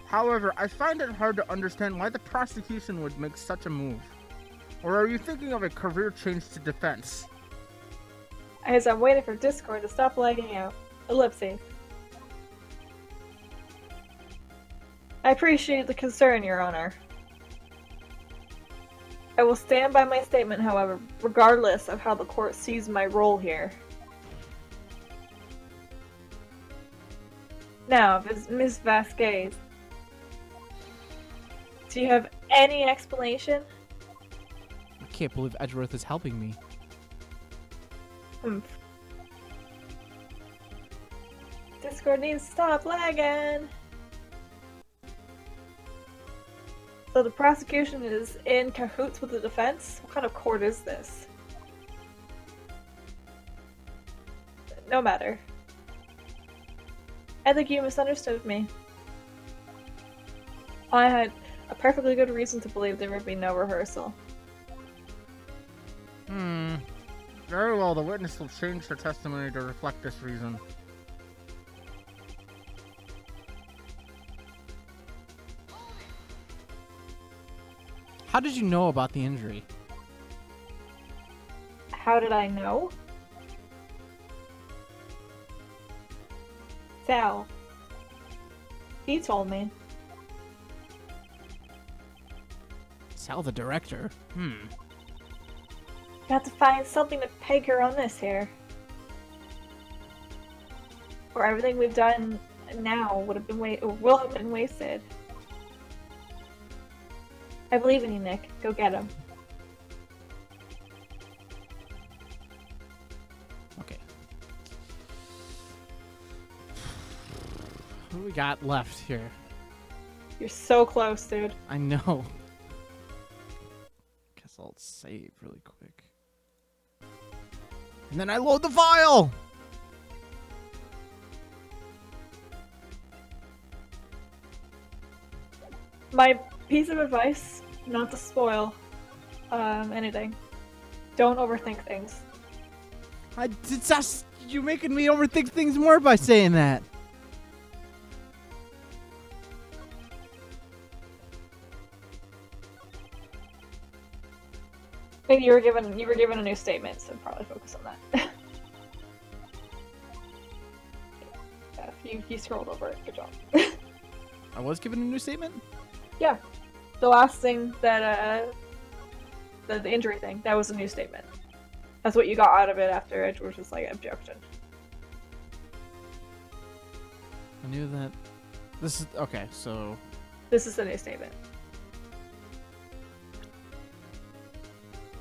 However, I find it hard to understand why the prosecution would make such a move. Or are you thinking of a career change to defense? As I'm waiting for Discord to stop lagging out. Ellipses. I appreciate the concern, Your Honor. I will stand by my statement, however, regardless of how the court sees my role here. Now, Ms. Vasquez, do you have any explanation? I can't believe Edgeworth is helping me. Discord needs to stop lagging. So the prosecution is in cahoots with the defense? What kind of court is this? No matter. I think you misunderstood me. I had a perfectly good reason to believe there would be no rehearsal. Very well, the witness will change her testimony to reflect this reason. How did you know about the injury? How did I know? Sal. He told me. Sal, the director? Got to find something to peg her on this here. Or everything we've done now would have been will have been wasted. I believe in you, Nick. Go get him. Okay. What do we got left here? You're so close, dude. I know. Guess I'll save really quick. And then I load the file! My piece of advice, not to spoil anything. Don't overthink things. It's just you making me overthink things more by saying that. Maybe you were given a new statement, so probably focus on that. Yeah, you scrolled over it. Good job. I was given a new statement? Yeah, the last thing that the injury thing, that was a new statement. That's what you got out of it after Edgeworth was like objection. I knew that. This is okay. So This is the new statement.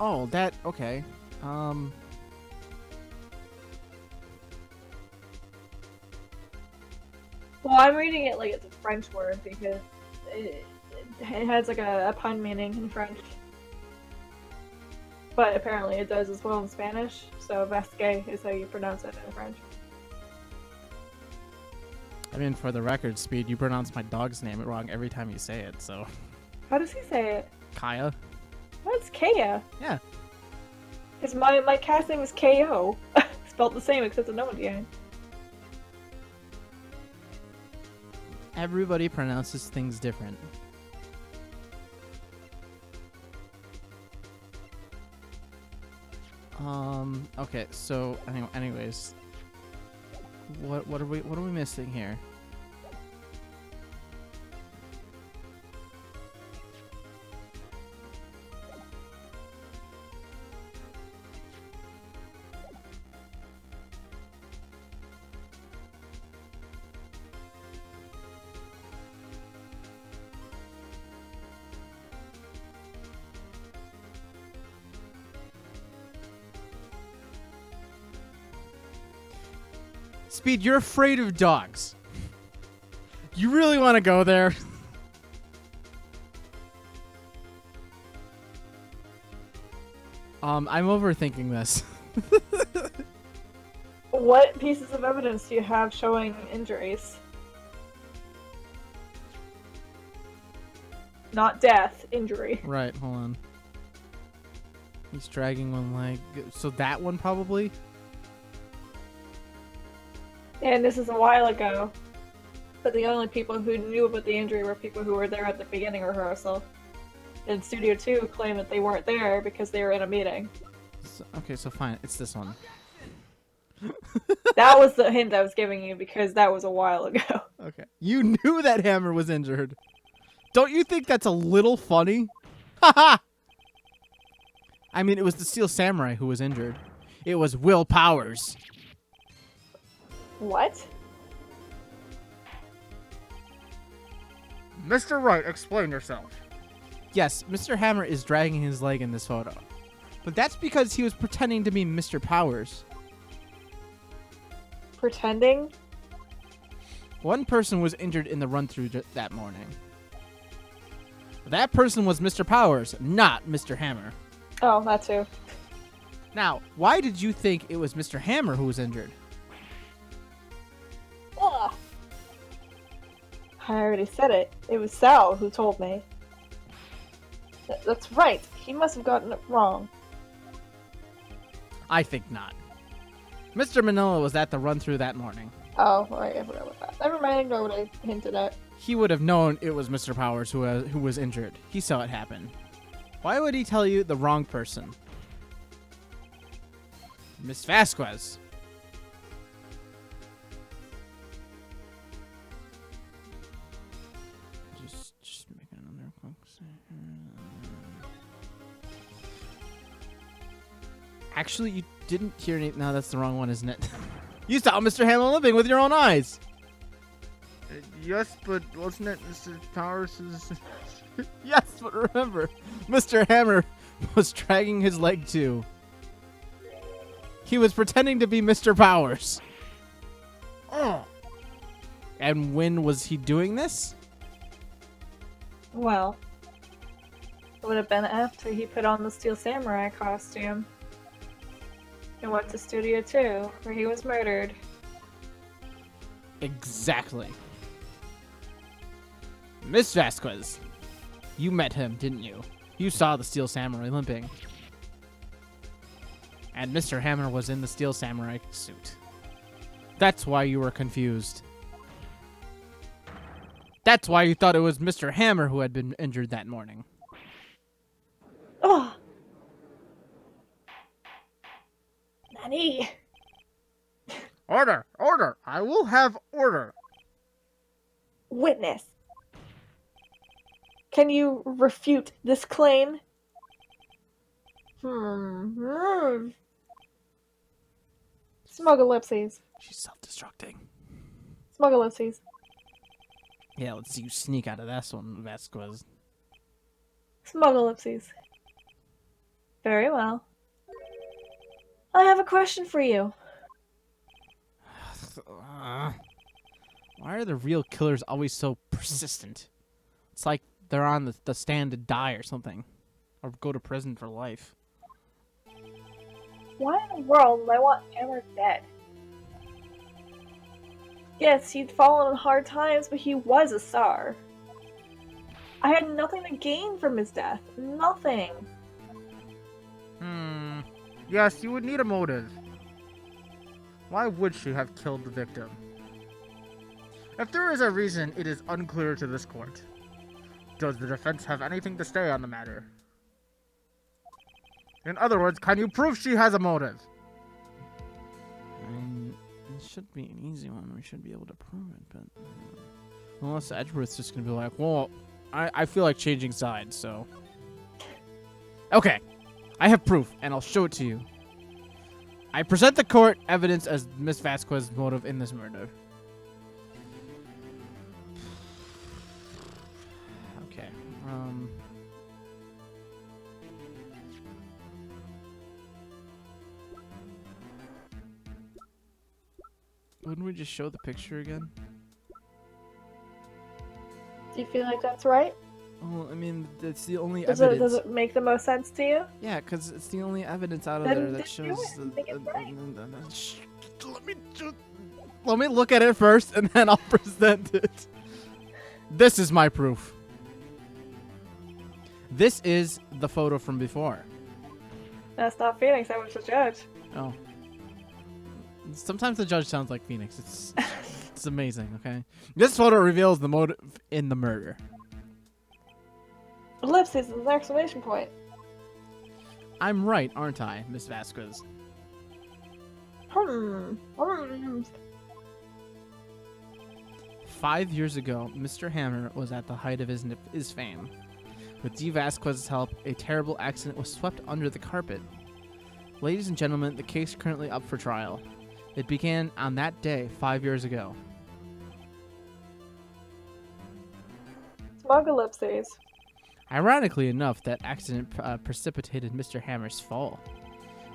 oh, that okay. Well, I'm reading it like it's a French word because it has like a pun meaning in French. But apparently it does as well in Spanish, so Vasquez is how you pronounce it in French. I mean, for the record, Speed, you pronounce my dog's name wrong every time you say it. So How does he say it? Kaya. That's Kaya. Yeah. Because my cat's name is KO. Spelled the same except the no at the end. Everybody pronounces things different. Okay, so anyways, what are we missing here? Speed, you're afraid of dogs. You really want to go there? I'm overthinking this. What pieces of evidence do you have showing injuries? Not death, injury. Right, hold on. He's dragging one leg. So that one probably? And this is a while ago. But the only people who knew about the injury were people who were there at the beginning rehearsal. And Studio 2 claimed that they weren't there because they were in a meeting. So, okay, so fine. It's this one. That was the hint I was giving you because that was a while ago. Okay. You knew that Hammer was injured. Don't you think that's a little funny? Haha! I mean, it was the Steel Samurai who was injured. It was Will Powers. What? Mr. Wright, explain yourself. Yes, Mr. Hammer is dragging his leg in this photo. But that's because he was pretending to be Mr. Powers. Pretending? One person was injured in the run-through that morning. That person was Mr. Powers, not Mr. Hammer. Oh, that too. Now, why did you think it was Mr. Hammer who was injured? Ugh. I already said it. It was Sal who told me. That's right. He must have gotten it wrong. I think not. Mr. Manila was at the run-through that morning. Oh, right, I forgot about that. Never mind, ignore what I hinted at. He would have known it was Mr. Powers who was injured. He saw it happen. Why would he tell you the wrong person? Miss Vasquez. Just making another quick second. Actually, you didn't hear any. No, that's the wrong one, isn't it? You saw Mr. Hammer limping with your own eyes. Yes, but wasn't it Mr. Powers'... Yes, but remember, Mr. Hammer was dragging his leg too. He was pretending to be Mr. Powers. Oh. And when was he doing this? Well, it would have been after he put on the Steel Samurai costume. And went to Studio 2, where he was murdered. Exactly. Miss Vasquez, you met him, didn't you? You saw the Steel Samurai limping. And Mr. Hammer was in the Steel Samurai suit. That's why you were confused. That's why you thought it was Mr. Hammer who had been injured that morning. Oh! Nani! Order! Order! I will have order! Witness! Can you refute this claim? Smugglipsies. She's self-destructing. Smugglipsies. Yeah, let's see you sneak out of this one, Vasquez. Smugglipsies. Very well. I have a question for you. Why are the real killers always so persistent? It's like they're on the stand to die or something. Or go to prison for life. Why in the world would I want Hammer dead? Yes, he'd fallen on hard times, but he was a star. I had nothing to gain from his death. Nothing. Yes, you would need a motive. Why would she have killed the victim? If there is a reason, it is unclear to this court. Does the defense have anything to say on the matter? In other words, can you prove she has a motive? It should be an easy one. We should be able to prove it, but... unless Edgeworth's just going to be like, well, I feel like changing sides, so... Okay. I have proof, and I'll show it to you. I present the court evidence as Miss Vasquez's motive in this murder. Okay. Wouldn't we just show the picture again? Do you feel like that's right? Well, I mean, that's the only Does evidence. it make the most sense to you? Yeah, because it's the only evidence out of Then there that just do shows. it. I think it's right. Let me look at it first, and then I'll present it. This is my proof. This is the photo from before. That's not Phoenix. That was the judge. Oh. Sometimes the judge sounds like Phoenix. It's amazing. Okay. This photo reveals the motive in the murder. Ellipses is an exclamation point. I'm right, aren't I, Miss Vasquez? Hmm. 5 years ago, Mr. Hammer was at the height of his fame. With D. Vasquez's help, a terrible accident was swept under the carpet. Ladies and gentlemen, the case currently up for trial. It began on that day 5 years ago. Smug ellipses. Ironically enough, that accident precipitated Mr. Hammer's fall.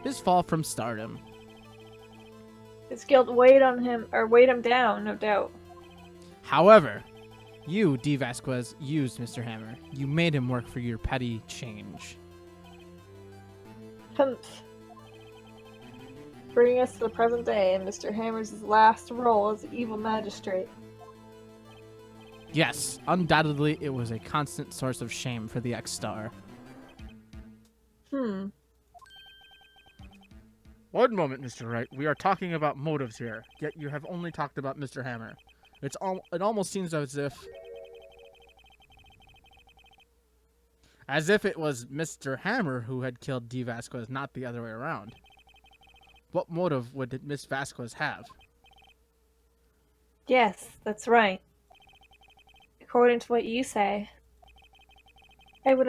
His fall from stardom. His guilt weighed on him, or weighed him down, no doubt. However, you, D. Vasquez, used Mr. Hammer. You made him work for your petty change. Humph. Bringing us to the present day and Mr. Hammer's last role as the evil magistrate. Yes, undoubtedly it was a constant source of shame for the ex-star. Hmm. One moment, Mr. Wright. We are talking about motives here, yet you have only talked about Mr. Hammer. It almost seems as if it was Mr. Hammer who had killed D. Vasquez, not the other way around. What motive would Miss Vasquez have? Yes, that's right. According to what you say, I would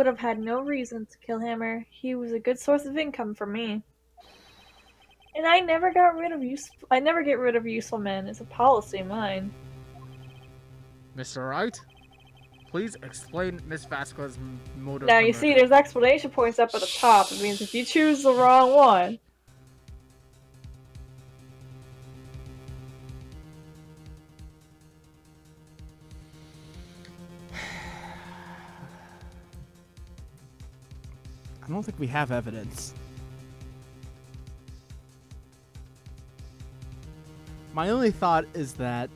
have had no reason to kill Hammer. He was a good source of income for me. And I never get rid of useful men. It's a policy of mine. Mr. Wright, please explain Miss Vasquez's motive. Now you see there's explanation points up at the top. It means if you choose the wrong one, I don't think we have evidence. My only thought is that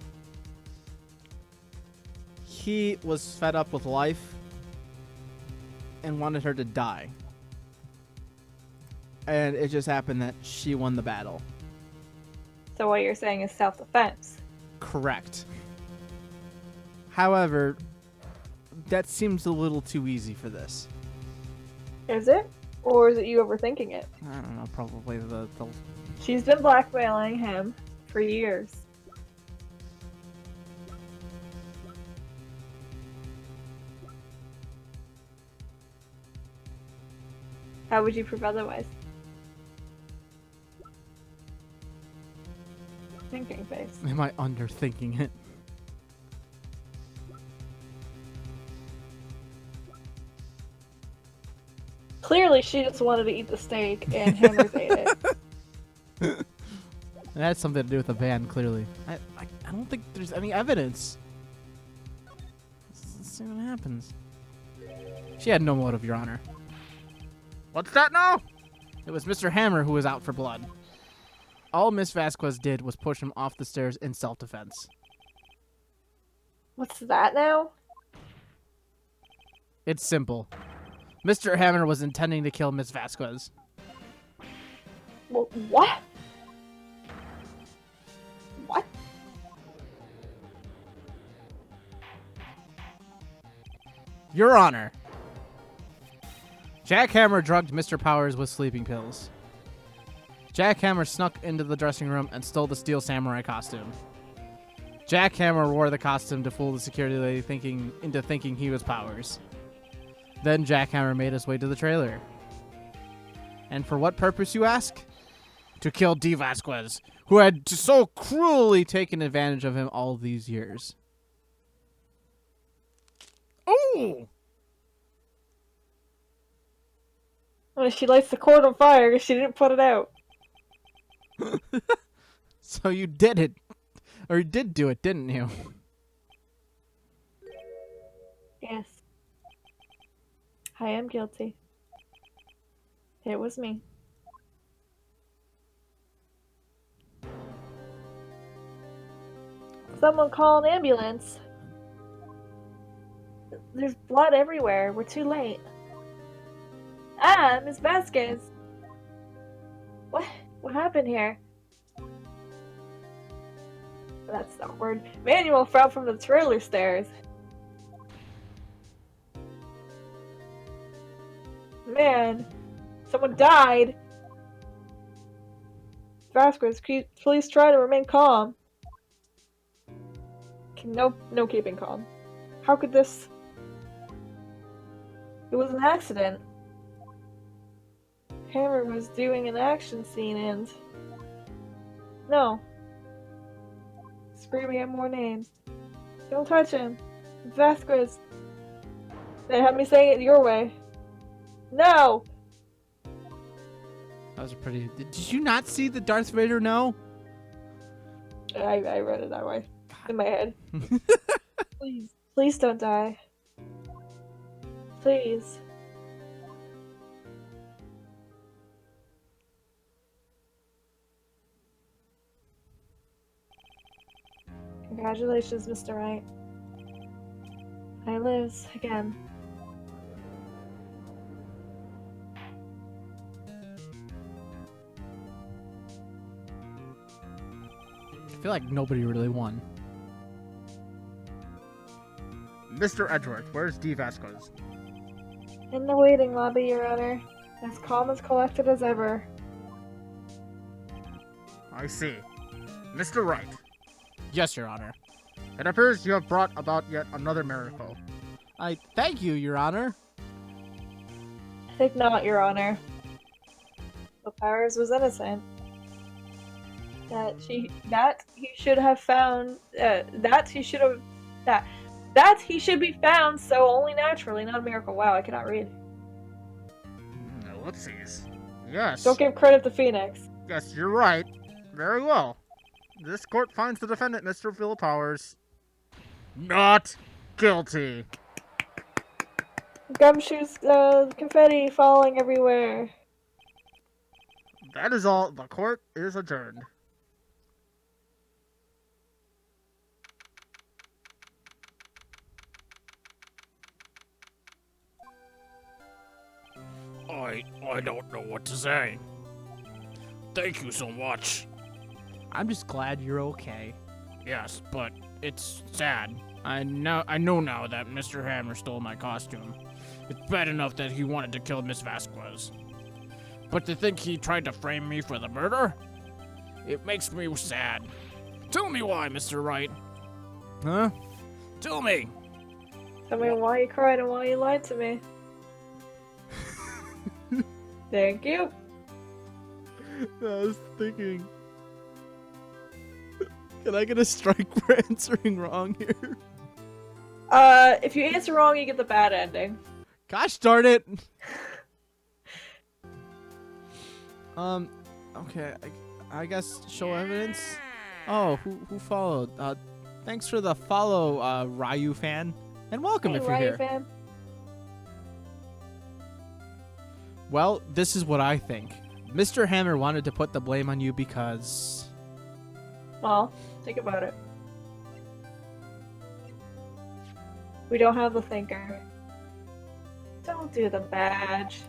he was fed up with life and wanted her to die. And it just happened that she won the battle. so what you're saying is self-defense. Correct. However, that seems a little too easy for this. Is it? Or is it you overthinking it? I don't know, probably the She's been blackmailing him for years. How would you prove otherwise? Thinking face. Am I underthinking it? Clearly, she just wanted to eat the steak, and Hammers ate it. It had something to do with the van, clearly. I don't think there's any evidence. Let's see what happens. She had no motive, Your Honor. What's that now? It was Mr. Hammer who was out for blood. All Miss Vasquez did was push him off the stairs in self-defense. What's that now? It's simple. Mr. Hammer was intending to kill Miss Vasquez. Well, what? What? Your Honor. Jack Hammer drugged Mr. Powers with sleeping pills. Jack Hammer snuck into the dressing room and stole the steel samurai costume. Jack Hammer wore the costume to fool the security lady into thinking he was Powers. Then Jack Hammer made his way to the trailer. And for what purpose, you ask? To kill D. Vasquez, who had so cruelly taken advantage of him all these years. Oh! Well, she lights the cord on fire because she didn't put it out. So you did it. Or you did do it, didn't you? Yes. I am guilty. It was me. Someone call an ambulance. There's blood everywhere. We're too late. Ah, Miss Vasquez. What happened here? That's not a word. Manuel fell from the trailer stairs. Man, someone died. Vasquez, please try to remain calm. No keeping calm. How could this... It was an accident. Hammer was doing an action scene and... No. Screaming at more names. Don't touch him. Vasquez. They had me saying it your way. No! That was a pretty... Did you not see the Darth Vader no? I read it that way. In my head. Please don't die. Please. Congratulations, Mr. Wright. I lives again. I feel like nobody really won. Mr. Edgeworth, where's D. Vasquez? In the waiting lobby, Your Honor. As calm as collected as ever. I see. Mr. Wright, Yes, Your Honor. it appears you have brought about yet another miracle. I thank you, Your Honor. I think not, Your Honor. The Powers was innocent. That he should have found. That he should be found so only naturally, not a miracle. Wow, I cannot read. Whoopsies. Yes. Don't give credit to Phoenix. Yes, you're right. Very well. This court finds the defendant, Mr. Phil Powers, not guilty. Gumshoes, confetti falling everywhere. That is all. The court is adjourned. I don't know what to say. Thank you so much. I'm just glad you're okay. Yes, but it's sad. I know now that Mr. Hammer stole my costume. It's bad enough that he wanted to kill Miss Vasquez. But to think he tried to frame me for the murder? It makes me sad. Tell me why, Mr. Wright. Huh? Tell me. Tell me why you cried and why you lied to me. Thank you. I was thinking. Can I get a strike for answering wrong here? If you answer wrong, you get the bad ending. Gosh darn it! Okay, I guess show evidence. Oh, who followed? Thanks for the follow, Ryu fan, and welcome Hey, if you're Ryu here. fan. Well, this is what I think. Mr. Hammer wanted to put the blame on you because... Well, think about it. We don't have the thinker. Don't do the badge.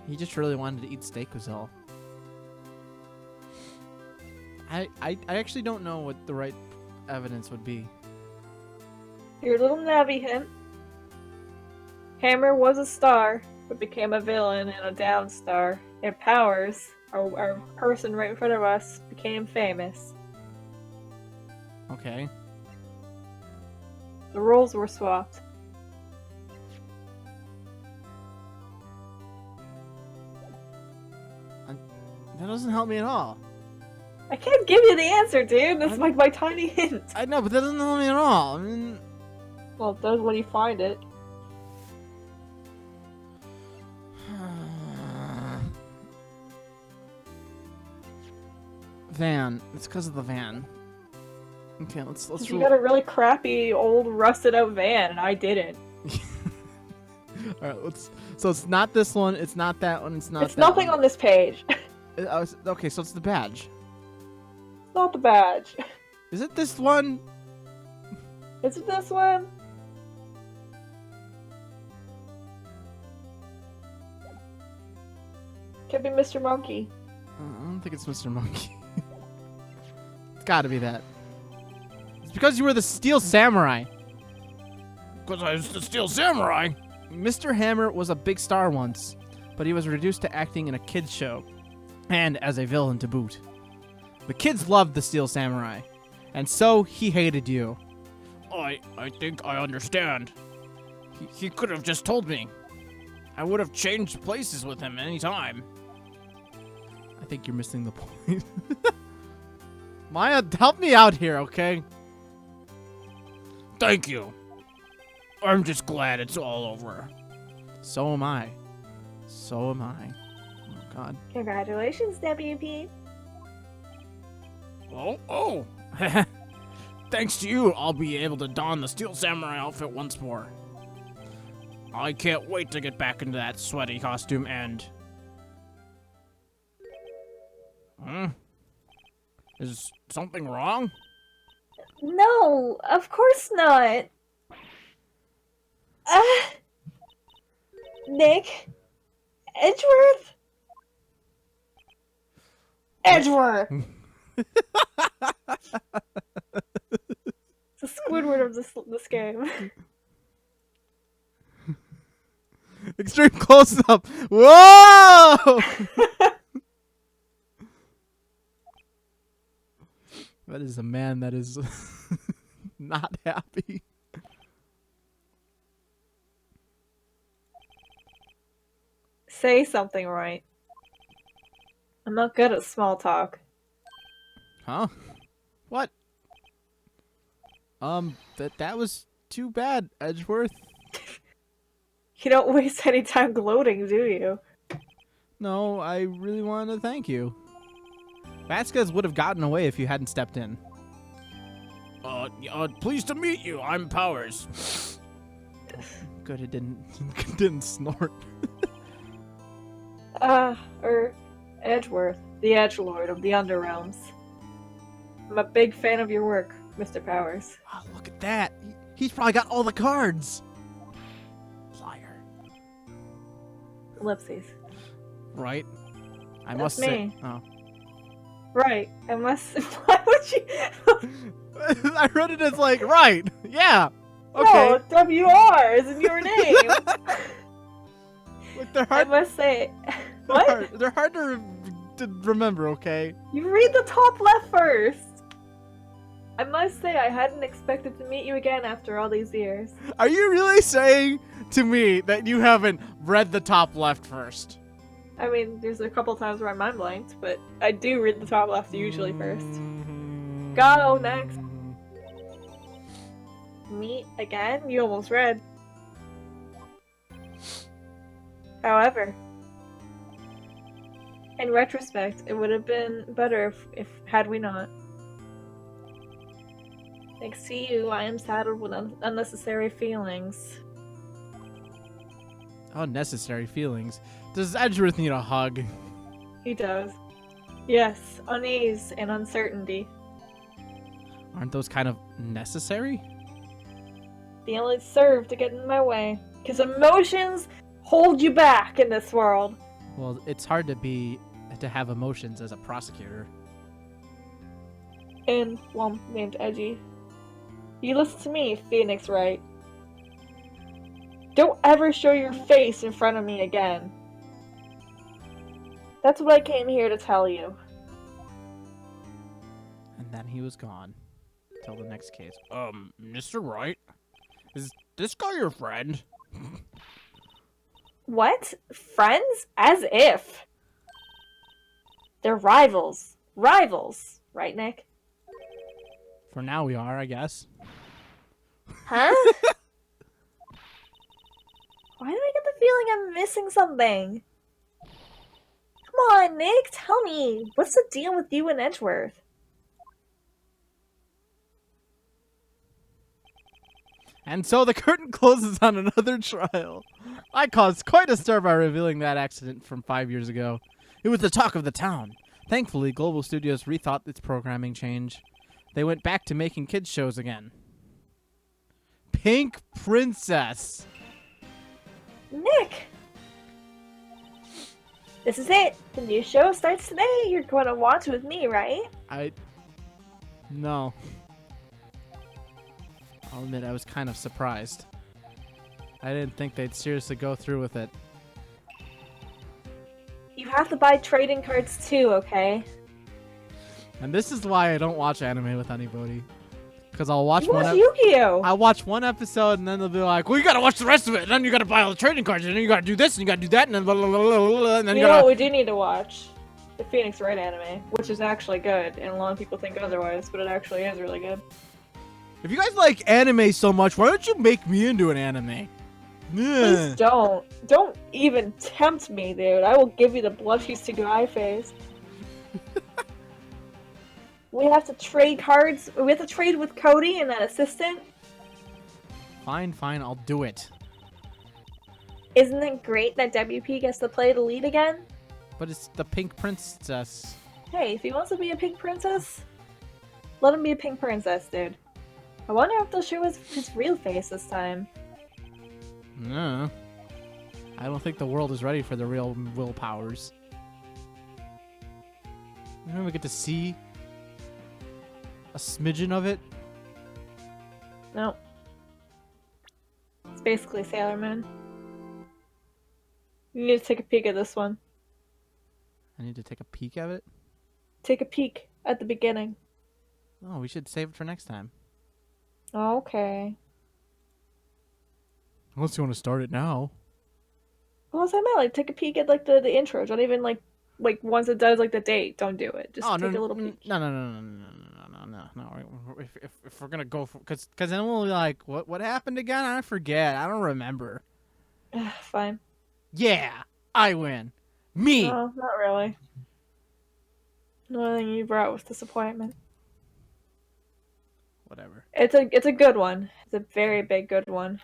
He just really wanted to eat steak was all. I actually don't know what the right evidence would be. Your little Navi hint. Hammer was a star, but became a villain and a down star. And Powers, our person right in front of us, became famous. Okay. The roles were swapped. That doesn't help me at all. I can't give you the answer, dude. That's like my tiny hint. I know, but that doesn't help me at all. I mean, Well, it does when you find it. van. It's because of the van. Okay, let's You got a really crappy, old, rusted-out van, and I didn't. All right, so it's not this one. It's not that one. It's not. It's nothing on this page. Okay, so it's the badge. It's not the badge. Is it this one? Is it this one? Could be Mr. Monkey. I don't think it's Mr. Monkey. It's got to be that. It's because you were the Steel Samurai. Because I was the Steel Samurai. Mr. Hammer was a big star once, but he was reduced to acting in a kids show, and as a villain to boot. The kids loved the Steel Samurai, and so he hated you. I think I understand. He could have just told me. I would have changed places with him any time. I think you're missing the point. Maya, help me out here, okay? Thank you. I'm just glad it's all over. So am I. So am I. Oh, God. Congratulations, WP. Oh. Thanks to you, I'll be able to don the Steel Samurai outfit once more. I can't wait to get back into that sweaty costume and... Is something wrong? No, of course not. Nick? Edgeworth? Edgeworth! It's the Squidward of this game. Extreme close up. Whoa! That is a man that is not happy. Say something right. I'm not good at small talk. Huh? What? That was too bad, Edgeworth. You don't waste any time gloating, do you? No, I really wanted to thank you. Vasquez would have gotten away if you hadn't stepped in. Pleased to meet you. I'm Powers. Good, it didn't snort. Edgeworth, the Edgelord of the Underrealms. I'm a big fan of your work, Mr. Powers. Oh, look at that. He's probably got all the cards. Liar. Ellipses. Right? I That's must me. say. Oh. Right. I must. Why would you? I read it as like, right. Yeah. Okay. No, WR isn't your name. Look, they're I hard. must say. What? They're hard to remember, okay? You read the top left first. I must say, I hadn't expected to meet you again after all these years. Are you really saying to me that you haven't read the top left first? I mean, there's a couple times where I'm mind blanked, but I do read the top left usually first. Go next. Meet again? You almost read. However, in retrospect, it would have been better if had we not. Thanks to you, I am saddled with unnecessary feelings. Unnecessary feelings. Does Edgeworth need a hug? He does. Yes, unease and uncertainty. Aren't those kind of necessary? They only serve to get in my way. Because emotions hold you back in this world. Well, it's hard to have emotions as a prosecutor. And one named Edgy. You listen to me, Phoenix Wright. Don't ever show your face in front of me again. That's what I came here to tell you. And then he was gone. Till the next case. Mr. Wright? Is this guy your friend? What? Friends? As if. They're rivals. Rivals. Right, Nick? For now we are, I guess. Huh? Why do I get the feeling I'm missing something? Come on, Nick, tell me. What's the deal with you and Edgeworth? And so the curtain closes on another trial. I caused quite a stir by revealing that accident from 5 years ago. It was the talk of the town. Thankfully, Global Studios rethought its programming change. They went back to making kids shows again. Pink Princess. Nick! This is it. The new show starts today. You're going to watch with me, right? No. I'll admit I was kind of surprised. I didn't think they'd seriously go through with it. You have to buy trading cards too, okay? And this is why I don't watch anime with anybody. Because I'll watch You watch Yu-Gi-Oh! I watch one episode and then they'll be like, well, you gotta watch the rest of it. And then you gotta buy all the trading cards. And then you gotta do this and you gotta do that. And then blah, blah, blah, blah, blah, and then You you know gotta... what we do need to watch? The Phoenix Wright anime, which is actually good, and a lot of people think otherwise, but it actually is really good. If you guys like anime so much, why don't you make me into an anime? Please don't. Don't even tempt me, dude. I will give you the blushy cigar face. We have to trade cards. We have to trade with Cody and that assistant. Fine, I'll do it. Isn't it great that WP gets to play the lead again? But it's the Pink Princess. Hey, if he wants to be a pink princess, let him be a pink princess, dude. I wonder if they'll show his real face this time. No. I don't think the world is ready for the real will powers. You know, we get to see a smidgen of it. No. It's basically Sailor Moon. You need to take a peek at this one. I need to take a peek at it. Take a peek at the beginning. Oh, we should save it for next time. Okay. Unless you want to start it now. Well, as I meant, like, take a peek at, like, the intro. Don't even, like, once it does, like, the date, don't do it. Just take a little peek. No. If we're gonna go for, cause then we'll be like, what happened again? I forget. I don't remember. Fine. Yeah, I win. Me. No, not really. The only thing you brought was disappointment. Whatever. It's a good one. It's a very big good one.